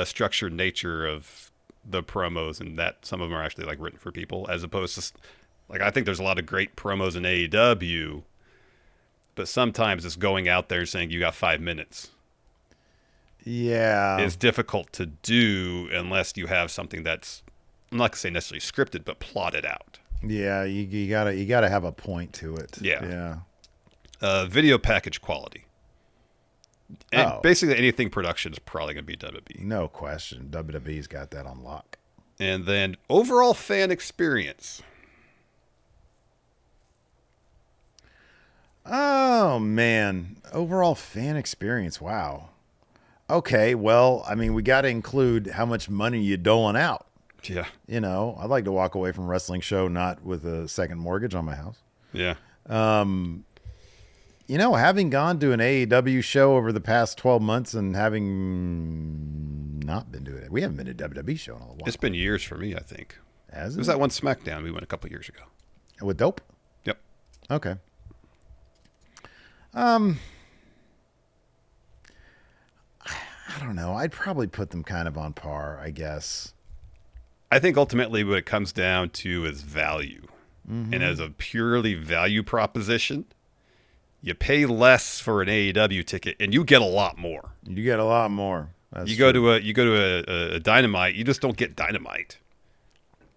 structured nature of the promos, and that some of them are actually like written for people, as opposed to like I think there's a lot of great promos in AEW, but sometimes it's going out there saying you got 5 minutes. Yeah, it's difficult to do unless you have something that's, I'm not gonna say necessarily scripted, but plotted out. Yeah, you gotta have a point to it. Yeah. Video package quality. And basically anything production is probably going to be WWE. No question. WWE's got that on lock. And then overall fan experience. Oh, man. Overall fan experience. Wow. Okay, well, I mean, we got to include how much money you're doling out. Yeah. You know, I'd like to walk away from a wrestling show not with a second mortgage on my house. Yeah. You know, having gone to an AEW show over the past 12 months and having not been to it, we haven't been to a WWE show in a while. It's been years for me, I think. Has it? It was that one SmackDown we went a couple years ago. With Dope? Yep. Okay. I don't know. I'd probably put them kind of on par, I guess. I think ultimately what it comes down to is value. Mm-hmm. And as a purely value proposition, you pay less for an AEW ticket, and you get a lot more. You get a lot more. That's you go to a Dynamite, you just don't get Dynamite.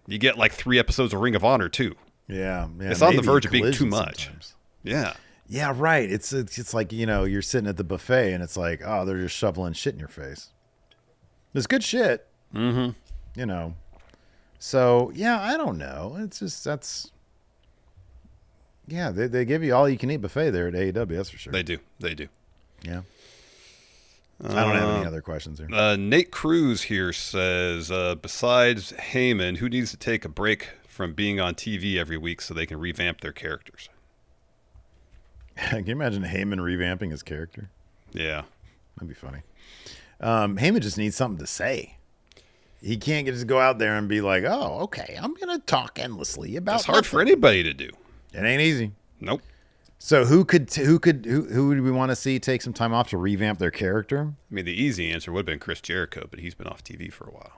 You get like 3 episodes of Ring of Honor too. Yeah, it's on the verge of being too much. Sometimes. Yeah, yeah, right. It's like, you know, you're sitting at the buffet and it's like, oh, they're just shoveling shit in your face. It's good shit. Mm-hmm. You know, so yeah, I don't know. It's just yeah, they give you all you can eat buffet there at AEW, that's for sure. They do. Yeah. I don't have any other questions here. Nate Cruz here says, besides Heyman, who needs to take a break from being on TV every week so they can revamp their characters? Can you imagine Heyman revamping his character? Yeah. That'd be funny. Heyman just needs something to say. He can't just go out there and be like, oh, okay, I'm going to talk endlessly about It's hard for anybody to do. It ain't easy. Nope. So who would we want to see take some time off to revamp their character? I mean, the easy answer would have been Chris Jericho, but he's been off TV for a while.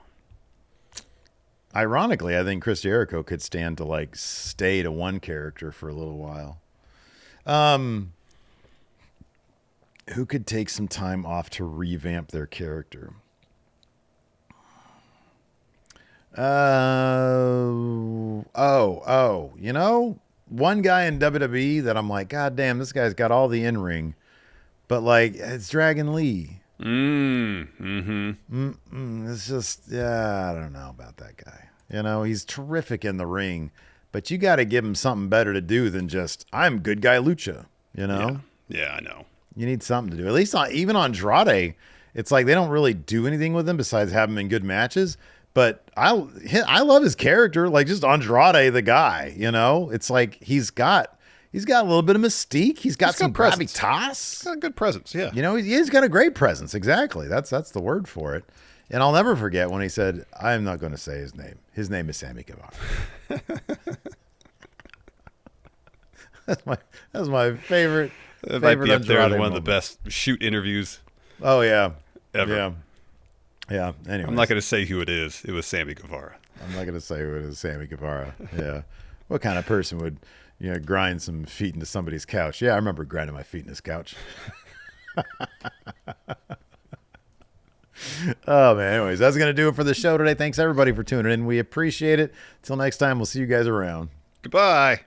Ironically, I think Chris Jericho could stand to like stay to one character for a little while. Who could take some time off to revamp their character? You know, one guy in WWE that I'm like, God damn, this guy's got all the in-ring, but like, it's Dragon Lee. It's just, yeah, I don't know about that guy. You know, he's terrific in the ring, but you got to give him something better to do than just, I'm good guy lucha, you know? Yeah, I know. You need something to do. At least even on Andrade, it's like they don't really do anything with him besides have him in good matches. But I love his character, like just Andrade the guy, you know? It's like he's got a little bit of mystique. He's got some gravitas. He's got a good presence, yeah. You know, he's got a great presence. Exactly. That's the word for it. And I'll never forget when he said, I'm not going to say his name. His name is Sammy Guevara. That's my favorite. It might be up there as one of the best shoot interviews. Oh, yeah. Ever. Yeah. Yeah. Anyway, I'm not going to say who it is. It was Sammy Guevara. I'm not going to say who it is. Sammy Guevara. Yeah. What kind of person would, you know, grind some feet into somebody's couch? Yeah, I remember grinding my feet in his couch. Oh man. Anyways, that's going to do it for the show today. Thanks everybody for tuning in. We appreciate it. Till next time, we'll see you guys around. Goodbye.